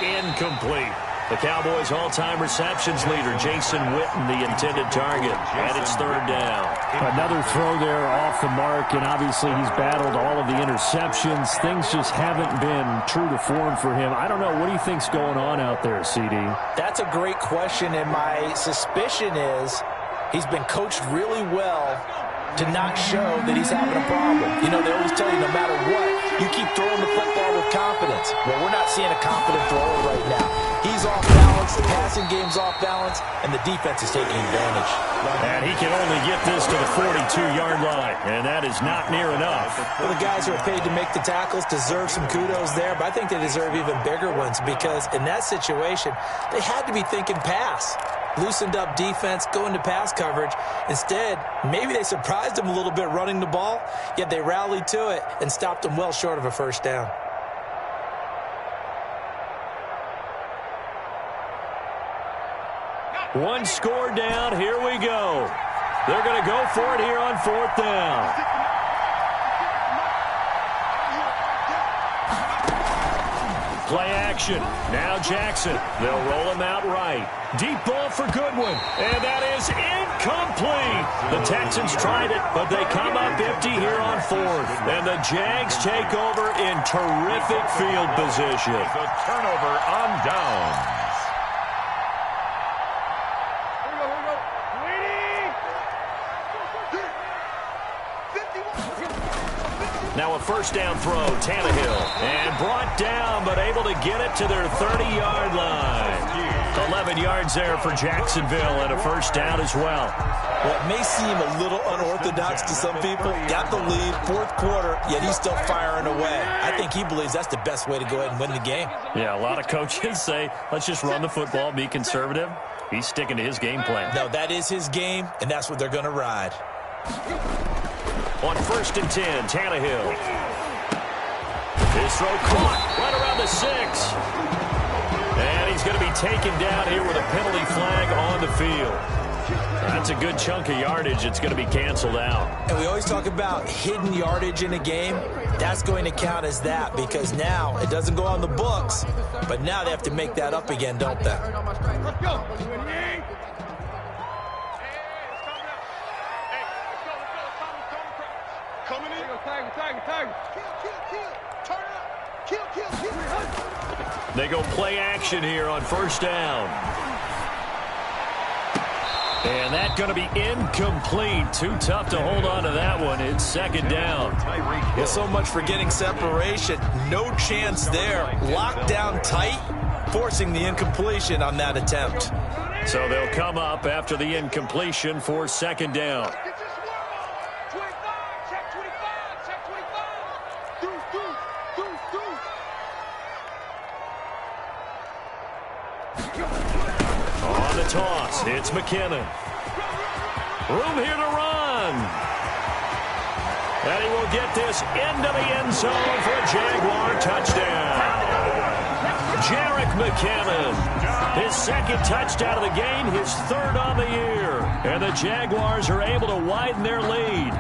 Incomplete. The Cowboys' all-time receptions leader, Jason Witten, the intended target. And it's 3rd down. Another throw there off the mark, and obviously he's battled all of the interceptions. Things just haven't been true to form for him. I don't know. What do you think's going on out there, CD? That's a great question, and my suspicion is he's been coached really well to not show that he's having a problem. You know, they always tell you no matter what, you keep throwing the football with confidence. Well, we're not seeing a confident thrower right now. He's off balance, the passing game's off balance, and the defense is taking advantage. And he can only get this to the 42-yard line, and that is not near enough. Well, the guys who are paid to make the tackles deserve some kudos there, but I think they deserve even bigger ones because in that situation, they had to be thinking pass. Loosened up defense, going to pass coverage. Instead, maybe they surprised them a little bit running the ball, yet they rallied to it and stopped them well short of a first down. One score down. Here we go. They're going to go for it here on 4th down. Play action. Now Jackson. They'll roll him out right. Deep ball for Goodwin. And that is incomplete. The Texans tried it, but they come up empty here on fourth. And the Jags take over in terrific field position. The turnover on downs. Now a first down throw, Tannehill. And brought down, but able to get it to their 30-yard line. 11 yards there for Jacksonville and a first down as well. What may seem a little unorthodox to some people, got the lead, fourth quarter, yet he's still firing away. I think he believes that's the best way to go ahead and win the game. Yeah, a lot of coaches say, let's just run the football, be conservative. He's sticking to his game plan. No, that is his game, and that's what they're going to ride. On first and 10, Tannehill. His throw caught right around the 6. And he's going to be taken down here with a penalty flag on the field. That's a good chunk of yardage. It's going to be canceled out. And we always talk about hidden yardage in a game. That's going to count as that because now it doesn't go on the books, but now they have to make that up again, don't they? Let's go. Coming in. Tiger. Kill. Turn up. Kill. They go play action here on first down. And that's going to be incomplete. Too tough to hold on to that one. It's second down. Yeah, so much for getting separation. No chance there. Locked down tight, forcing the incompletion on that attempt. So they'll come up after the incompletion for second down. On the toss, it's McKinnon. Room here to run. And he will get this into the end zone for a Jaguar touchdown. Jerick McKinnon, his second touchdown of the game, his third on the year. And the Jaguars are able to widen their lead.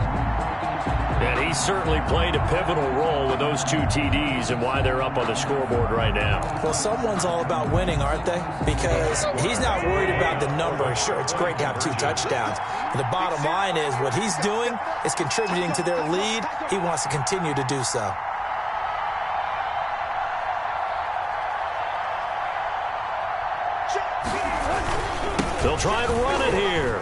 And he certainly played a pivotal role with those 2 TDs and why they're up on the scoreboard right now. Well, someone's all about winning, aren't they? Because he's not worried about the number. Sure, it's great to have 2 touchdowns. But the bottom line is what he's doing is contributing to their lead. He wants to continue to do so. They'll try and run it here.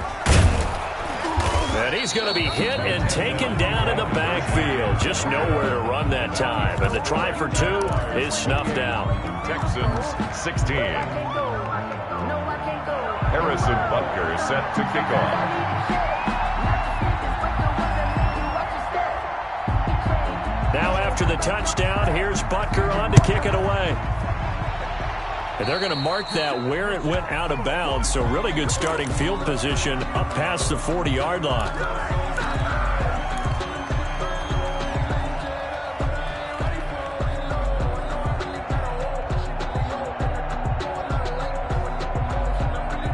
And he's going to be hit and taken down in the backfield. Just nowhere to run that time. And the try for 2 is snuffed out. Texans 16. Harrison Butker set to kick off. Now after the touchdown, here's Butker on to kick it away. And they're going to mark that where it went out of bounds. So really good starting field position up past the 40-yard line.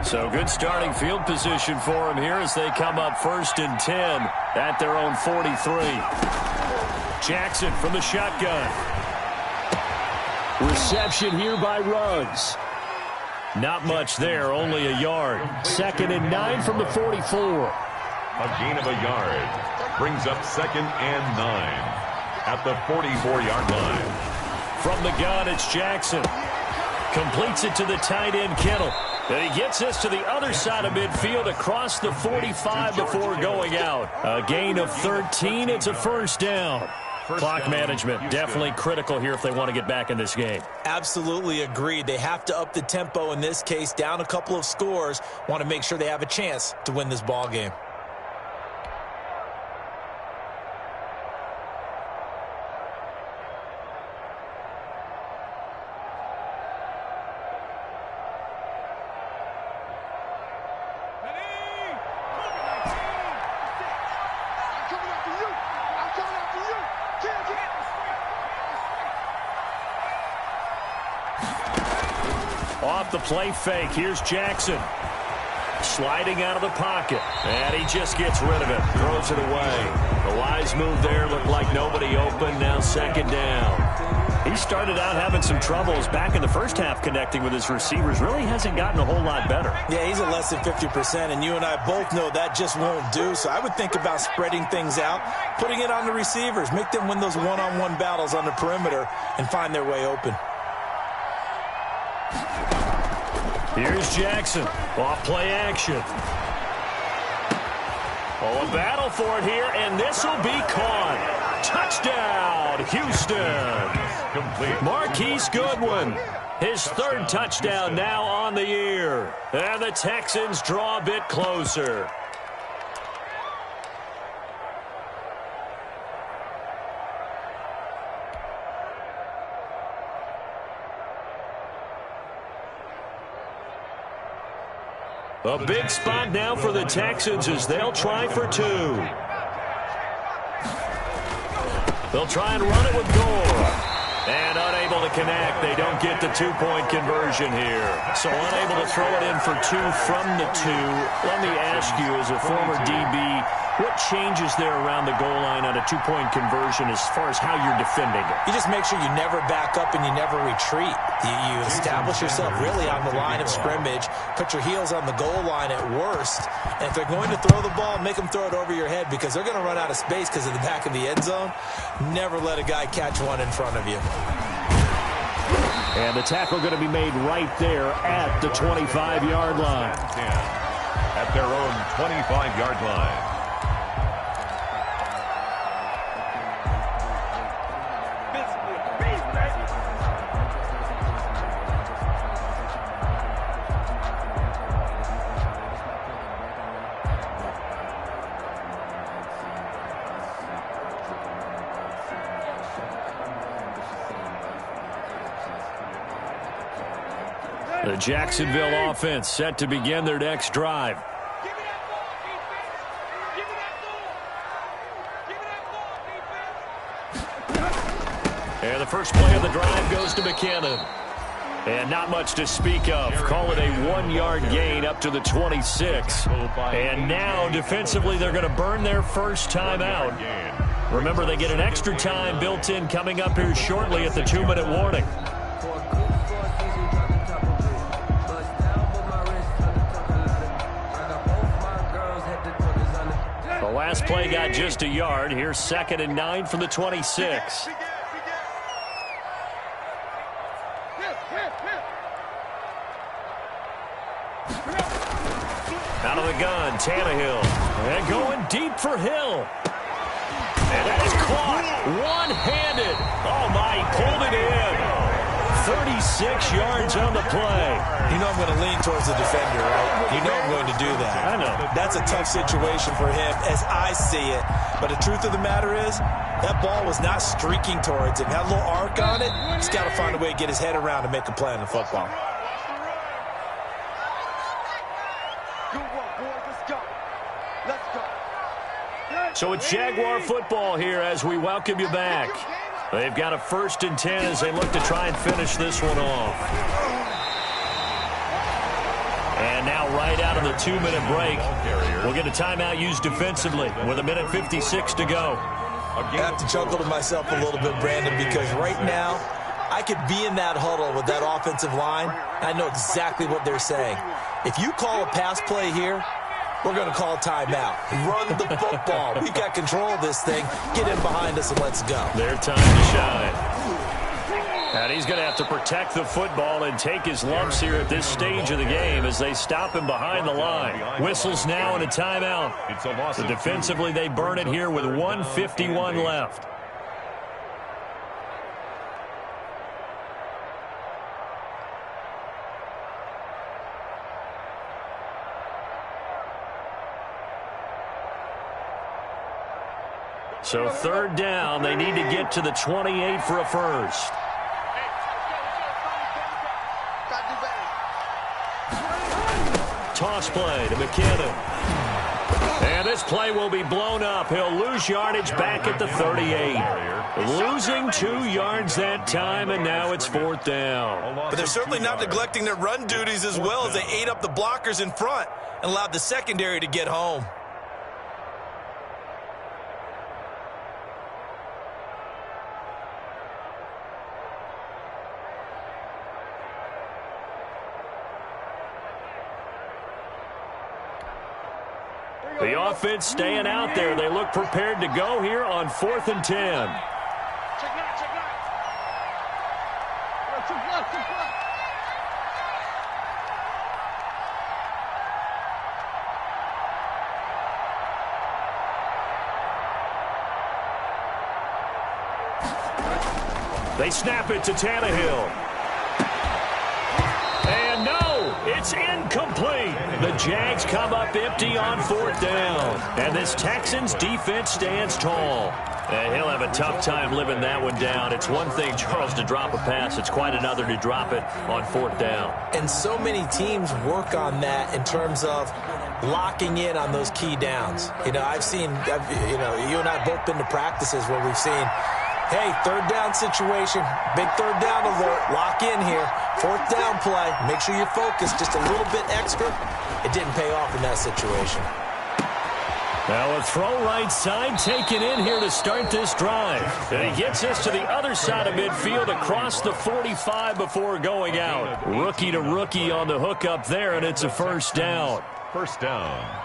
So good starting field position for them here as they come up first and 10 at their own 43. Jackson from the shotgun. Reception here by Ruggs. Not much there, only a yard. Second and 9 from the 44. A gain of a yard brings up second and 9 at the 44-yard line. From the gun, it's Jackson. Completes it to the tight end, Kittle. And he gets this to the other side of midfield across the 45 before going out. A gain of 13. It's a first down. Clock management, definitely critical here if they want to get back in this game. Absolutely agreed. They have to up the tempo in this case, down a couple of scores. Want to make sure they have a chance to win this ball game. Off the play fake, here's Jackson. Sliding out of the pocket, and he just gets rid of it, throws it away. The wise move there, looked like nobody open, now second down. He started out having some troubles back in the first half connecting with his receivers. Really hasn't gotten a whole lot better. Yeah, he's at less than 50%, and you and I both know that just won't do. So I would think about spreading things out, putting it on the receivers, make them win those one-on-one battles on the perimeter and find their way open. Here's Jackson. Off play action. Oh, a battle for it here, and this will be caught. Touchdown, Houston. Complete. Marquise Goodwin, his third touchdown now on the year. And the Texans draw a bit closer. A big spot now for the Texans as they'll try for two. They'll try and run it with Gore. And unable to connect. They don't get the two-point conversion here. So unable to throw it in for two from the two. Let me ask you, as a former DB, what changes there around the goal line on a two-point conversion as far as how you're defending it? You just make sure you never back up and you never retreat. You establish yourself really on the line of scrimmage, put your heels on the goal line at worst, and if they're going to throw the ball, make them throw it over your head because they're going to run out of space because of the back of the end zone. Never let a guy catch one in front of you. And the tackle going to be made right there at the 25-yard line. At their own 25-yard line. The Jacksonville offense set to begin their next drive. And the first play of the drive goes to McKinnon. And not much to speak of. Call it a 1-yard gain up to the 26. And now, defensively, they're going to burn their first time out. Remember, they get an extra time built in coming up here shortly at the 2-minute warning. The last play got just a yard. Here's 2nd and 9 from the 26. Out of the gun, Tannehill. And going deep for Hill. And that is caught one-handed. Oh, my, he pulled it in. 36 yards on the play. You know I'm going to lean towards the defender, right? You know I'm going to do that. I know. That's a tough situation for him as I see it. But the truth of the matter is, that ball was not streaking towards him. Had a little arc on it. He's got to find a way to get his head around and make a play on the football. So it's Jaguar football here as we welcome you back. They've got a 1st and 10 as they look to try and finish this one off. And now right out of the 2-minute break, we'll get a timeout used defensively with 1:56 to go. I have to chuckle to myself a little bit, Brandon, because right now I could be in that huddle with that offensive line. I know exactly what they're saying. If you call a pass play here, we're going to call a timeout. Run the football. We've got control of this thing. Get in behind us and let's go. Their time to shine. And he's going to have to protect the football and take his lumps here at this stage of the game as they stop him behind the line. Whistles now and a timeout. So defensively, they burn it here with 1:51 left. So 3rd down, they need to get to the 28 for a first. Toss play to McKinnon. And this play will be blown up. He'll lose yardage back at the 38. Losing 2 yards that time, and now it's 4th down. But they're certainly not neglecting their run duties as well as they ate up the blockers in front and allowed the secondary to get home. The offense staying out there. They look prepared to go here on 4th and 10. Check left, check left. Check left, check left. They snap it to Tannehill. And no, it's incomplete. The Jags come up empty on 4th down. And this Texans defense stands tall. And he'll have a tough time living that one down. It's one thing, Charles, to drop a pass. It's quite another to drop it on 4th down. And so many teams work on that in terms of locking in on those key downs. You know, you and I have both been to practices where we've seen, hey, 3rd down situation, big 3rd down alert, lock in here, 4th down play, make sure you're focused just a little bit extra. It didn't pay off in that situation. Now a throw right side taken in here to start this drive. And he gets us to the other side of midfield across the 45 before going out. Rookie to rookie on the hook up there, and it's a 1st down. 1st down.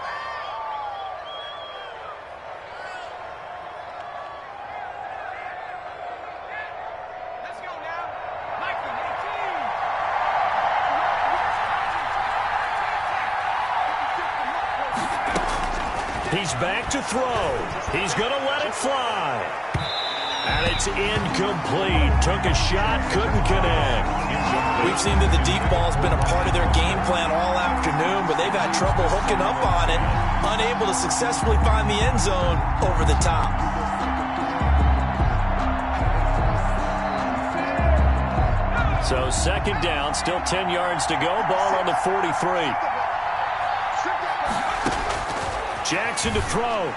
He's back to throw. He's going to let it fly. And it's incomplete. Took a shot, couldn't connect. We've seen that the deep ball's been a part of their game plan all afternoon, but they've had trouble hooking up on it, unable to successfully find the end zone over the top. So 2nd down, still 10 yards to go. Ball on the 43. Jackson to throw.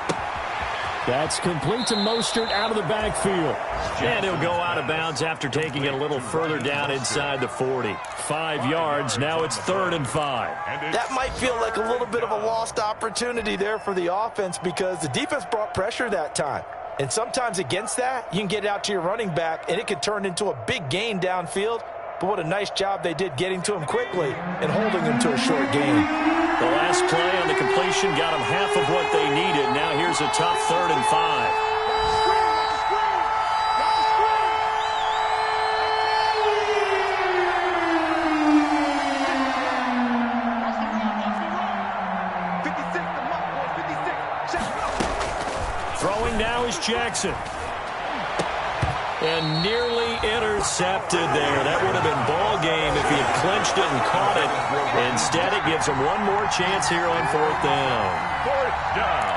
That's complete to Mostert out of the backfield. And he'll go out of bounds after taking it a little further down inside the 40. 5 yards. Now it's 3rd and 5. That might feel like a little bit of a lost opportunity there for the offense because the defense brought pressure that time. And sometimes against that, you can get it out to your running back, and it could turn into a big gain downfield. But what a nice job they did getting to him quickly and holding him to a short gain. The last play on the completion got them half of what they needed. Now here's a tough 3rd and 5. Throwing now is Jackson. And nearly intercepted there. That would have been ball game if he had clinched it and caught it. Instead, it gives him one more chance here on 4th down. 4th down.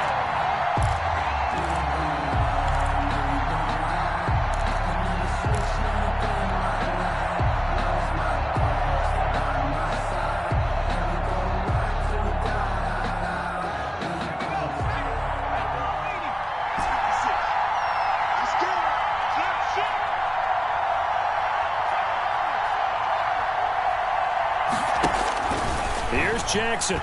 Here's Jackson.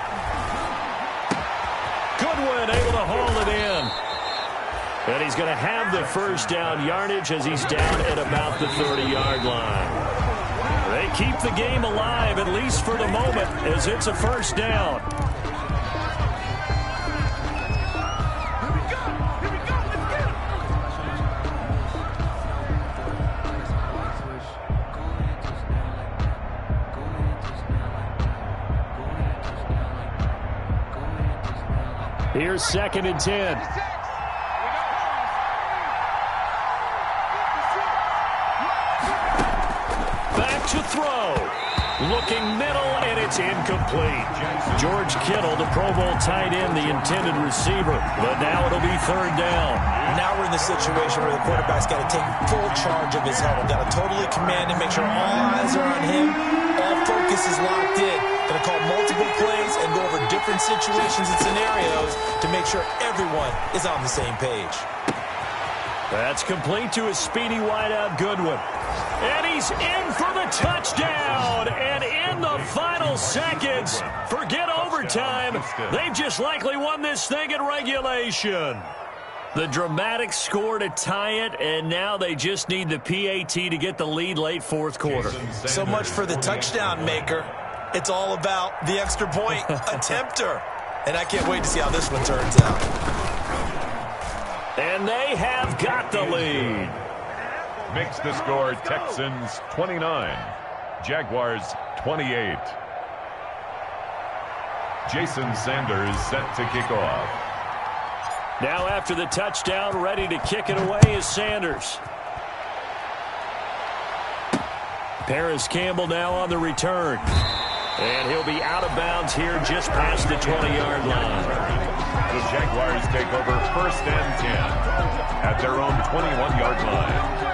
Goodwin able to haul it in. And he's going to have the 1st down yardage as he's down at about the 30-yard line. They keep the game alive, at least for the moment, as it's a 1st down. Here's 2nd and 10. Back to throw. Looking middle, and it's incomplete. George Kittle, the Pro Bowl tight end, the intended receiver. But now it'll be 3rd down. Now we're in the situation where the quarterback's got to take full charge of his helmet. Got to totally command and make sure all eyes are on him. All focus is locked in. Going to call multiple plays and go over different situations and scenarios to make sure everyone is on the same page. That's complete to his speedy wideout Goodwin. And he's in for the touchdown. And in the final seconds, forget overtime. They've just likely won this thing in regulation. The dramatic score to tie it, and now they just need the PAT to get the lead late 4th quarter. So much for the touchdown maker. It's all about the extra point attempter. And I can't wait to see how this one turns out. And they have got the lead. Makes the score Texans 29, Jaguars 28. Jason Sanders set to kick off. Now after the touchdown, ready to kick it away is Sanders. Paris Campbell now on the return. And he'll be out of bounds here just past the 20-yard line. The Jaguars take over 1st and 10 at their own 21-yard line.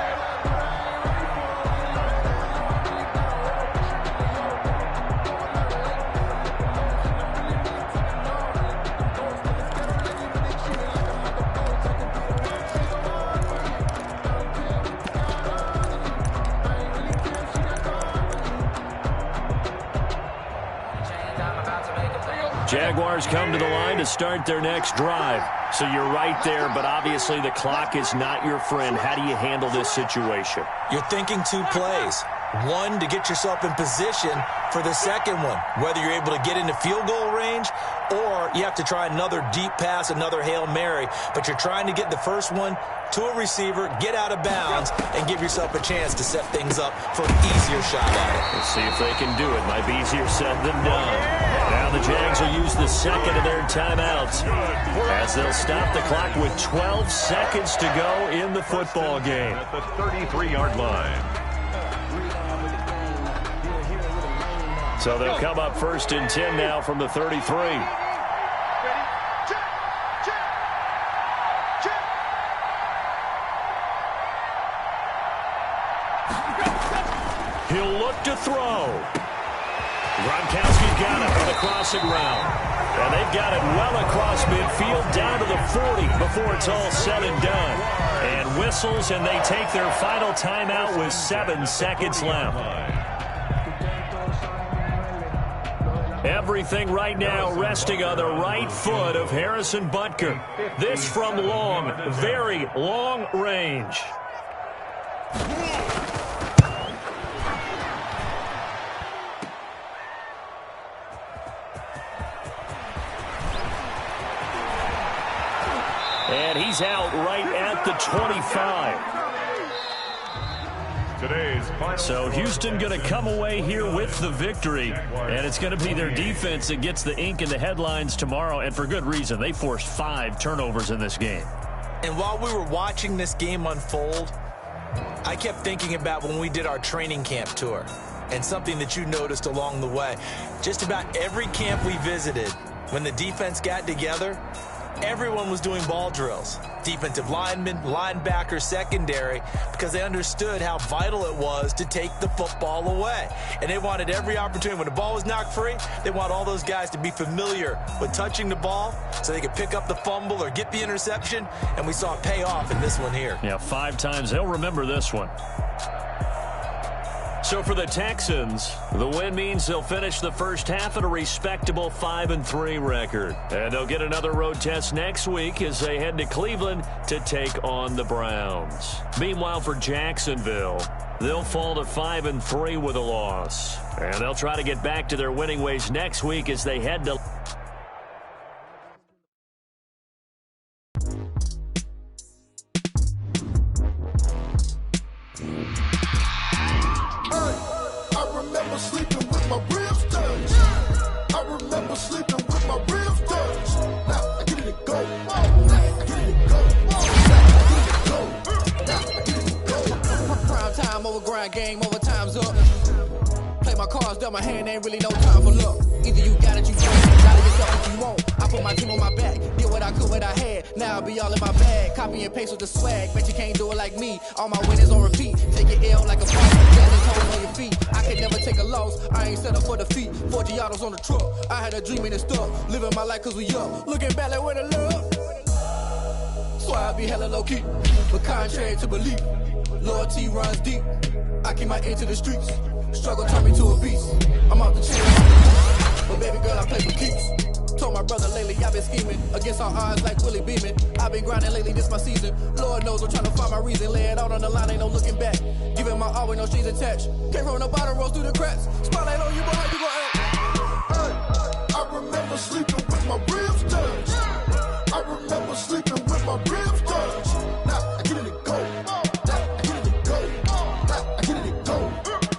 Jaguars come to the line to start their next drive. So you're right there, but obviously the clock is not your friend. How do you handle this situation? You're thinking 2 plays. One, to get yourself in position for the second one, whether you're able to get into field goal range or you have to try another deep pass, another Hail Mary. But you're trying to get the first one to a receiver, get out of bounds, and give yourself a chance to set things up for an easier shot at it. Let's see if they can do it. Might be easier said than done. Now the Jags will use the second of their timeouts as they'll stop the clock with 12 seconds to go in the football game. At the 33-yard line. So they'll come up 1st and 10 now from the 33. He'll look to throw. Gronkowski's got it on the crossing route. And they've got it well across midfield down to the 40 before it's all said and done. And whistles, and they take their final timeout with 7 seconds left. Everything right now resting on the right foot of Harrison Butker. This from long, very long range. And he's out right at the 25. So Houston going to come away here with the victory, and it's going to be their defense that gets the ink in the headlines tomorrow, and for good reason. They forced 5 turnovers in this game. And while we were watching this game unfold, I kept thinking about when we did our training camp tour and something that you noticed along the way. Just about every camp we visited, when the defense got together, everyone was doing ball drills. Defensive linemen, linebackers, secondary, because they understood how vital it was to take the football away. And they wanted every opportunity. When the ball was knocked free, they want all those guys to be familiar with touching the ball so they could pick up the fumble or get the interception. And we saw it pay off in this one here. Yeah, 5 times. They'll remember this one. So for the Texans, the win means they'll finish the first half at a respectable 5-3 record. And they'll get another road test next week as they head to Cleveland to take on the Browns. Meanwhile, for Jacksonville, they'll fall to 5-3 with a loss. And they'll try to get back to their winning ways next week as they head to... Game over, time's up. Play my cards, dealt my hand, ain't really no time for luck. Either you got it, you can't. Got it yourself if you won't. I put my team on my back, did what I could, what I had. Now I'll be all in my bag. Copy and paste with the swag. Bet you can't do it like me. All my winners on repeat. Take your L like a boss. Standing toes on your feet. I can never take a loss. I ain't set up for defeat. 4 Giottos on the truck. I had a dream and it stuck. Living my life cause we up. Looking back like where the love. So I be hella low key. But contrary to belief, loyalty runs deep. I keep my ear to the streets. Struggle turned me to a beast. I'm out the chain. But baby girl, I play for keeps. Told my brother lately I've been scheming against all odds like Willie Beeman. I've been grinding lately, this my season. Lord knows I'm trying to find my reason. Lay it out on the line, ain't no looking back. Giving my all with no strings attached. Came from the bottom, rose through the cracks. Spotlight on you, but how you gon' act? I remember remember sleeping with my ribs touched. I remember sleeping with my ribs touched. Now I get it and go. Now I get it and go. Now I get it and go.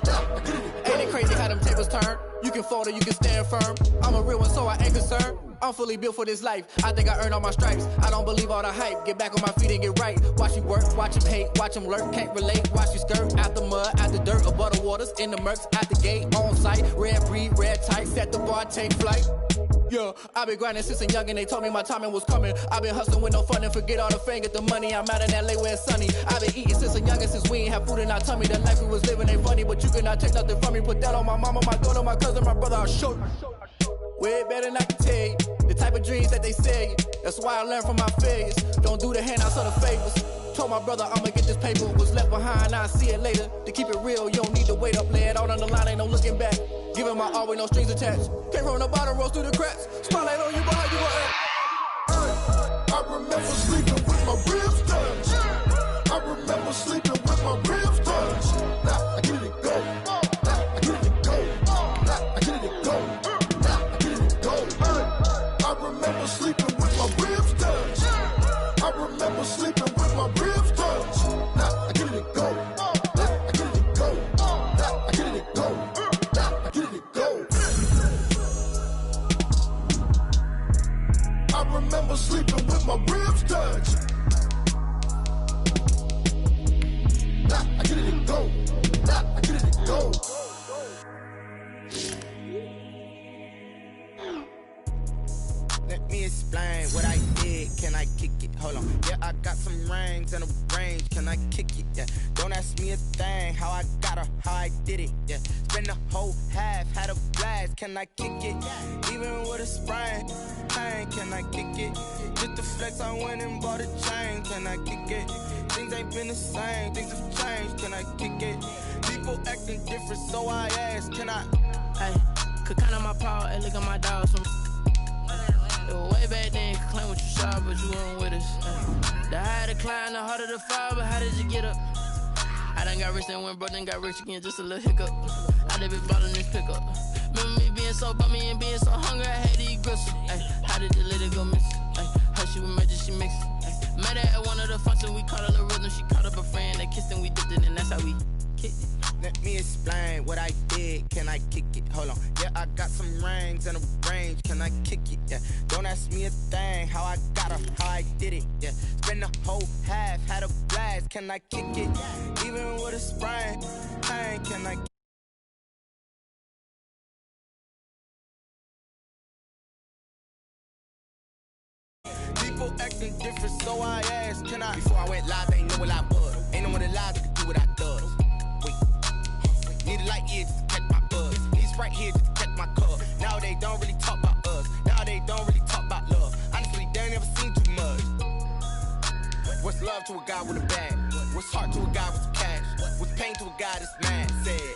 Now I get it and go. Ain't it crazy how them tables turn? You can fold or you can stand firm. I'm a real one, so I ain't concerned. I'm fully built for this life. I think I earned all my stripes. I don't believe all the hype. Get back on my feet and get right. Watch you work, watch him hate, watch him lurk. Can't relate, watch you skirt. Out the mud, out the dirt, above the waters, in the murks, out the gate, on site. Red breed, red tight, set the bar, take flight. Yeah, I been grinding since a youngin', they told me my timing was coming. I been hustling with no fun and forget all the fame, get the money. I'm out in LA where it's sunny. I been eating since a youngin', since we ain't have food in our tummy. The life we was living ain't funny, but you cannot take nothing from me. Put that on my mama, my daughter, my cousin, my brother, I'll show you. Way better than I can tell you. The type of dreams that they sell you. That's why I learned from my failures. Don't do the handouts or the favors. Told my brother I'ma get this paper. Was left behind, I'll see it later. To keep it real, you don't need to wait up. Lay it out on the line, ain't no looking back. Giving my all with no strings attached. Came from the bottom, rose through the cracks. Spotlight on you, but how you gon' act? I remember sleeping with my ribs touched. I remember sleeping with my ribs touched. Now I get it and go. Now I get it and go. Now I get it and go. Now I get it and go. I remember sleeping with my ribs touched. I remember sleeping with my ribs touched. Now I get it and go. Now I get it and go. Now I get it and go. Now I get it and go. I remember sleeping with my ribs touched. Now I get it and go. Now I get it and go. Let me explain what I did. Can I kick it? Hold on. Yeah, I got some rings and a range. Can I kick it? Yeah. Don't ask me a thing. How I got her, how I did it. Yeah. Spend the whole half, had a blast. Can I kick it? Even with a sprain, pain. Can I kick it? Just the flex, I went and bought a chain. Can I kick it? Things ain't been the same. Things have changed. Can I kick it? People acting different, so I ask. Can I? Hey, could count on my power and look at my dogs from. Way back then, could claim what you saw, but you weren't with us. The higher the climb, the harder the fall, but how did you get up? I done got rich and went broke, then got rich again, just a little hiccup. I done been ballin' this pickup. Remember me being so bummy and being so hungry, I had to eat gristle. How did the lady go miss? Her she was major, she mixed. Met her at one of the functions, we caught a little rhythm. She caught up a friend, they kissed and we dipped it, and that's how we kicked it. Let me explain what I did. Can I kick it? Hold on. Yeah, I got some rings and a range. Can I kick it? Yeah. Don't ask me a thing. How I got her, how I did it. Yeah. Spend the whole half, had a blast. Can I kick it? Even with a sprain, pain. Can I? People acting different, so I asked. Can I? Before I went live, they ain't know what I was. Ain't no one alive that could do what I does. Need a light here just to catch my buzz. Need Sprite here just to catch my cup. Now they don't really talk about us. Now they don't really talk about love. Honestly, they ain't never seen too much. What's love to a guy with a bag? What's heart to a guy with some cash? What's pain to a guy that's mad? Said.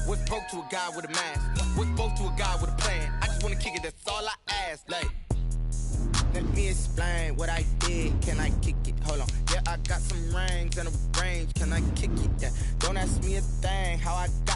What's broke to a guy with a mask? What's broke to a guy with a plan? I just wanna kick it, that's all I ask. Like, let me explain what I did. Can I kick it? Hold on. Yeah, I got some rings and a range. Can I kick it? Yeah. Don't ask me a thing. How I got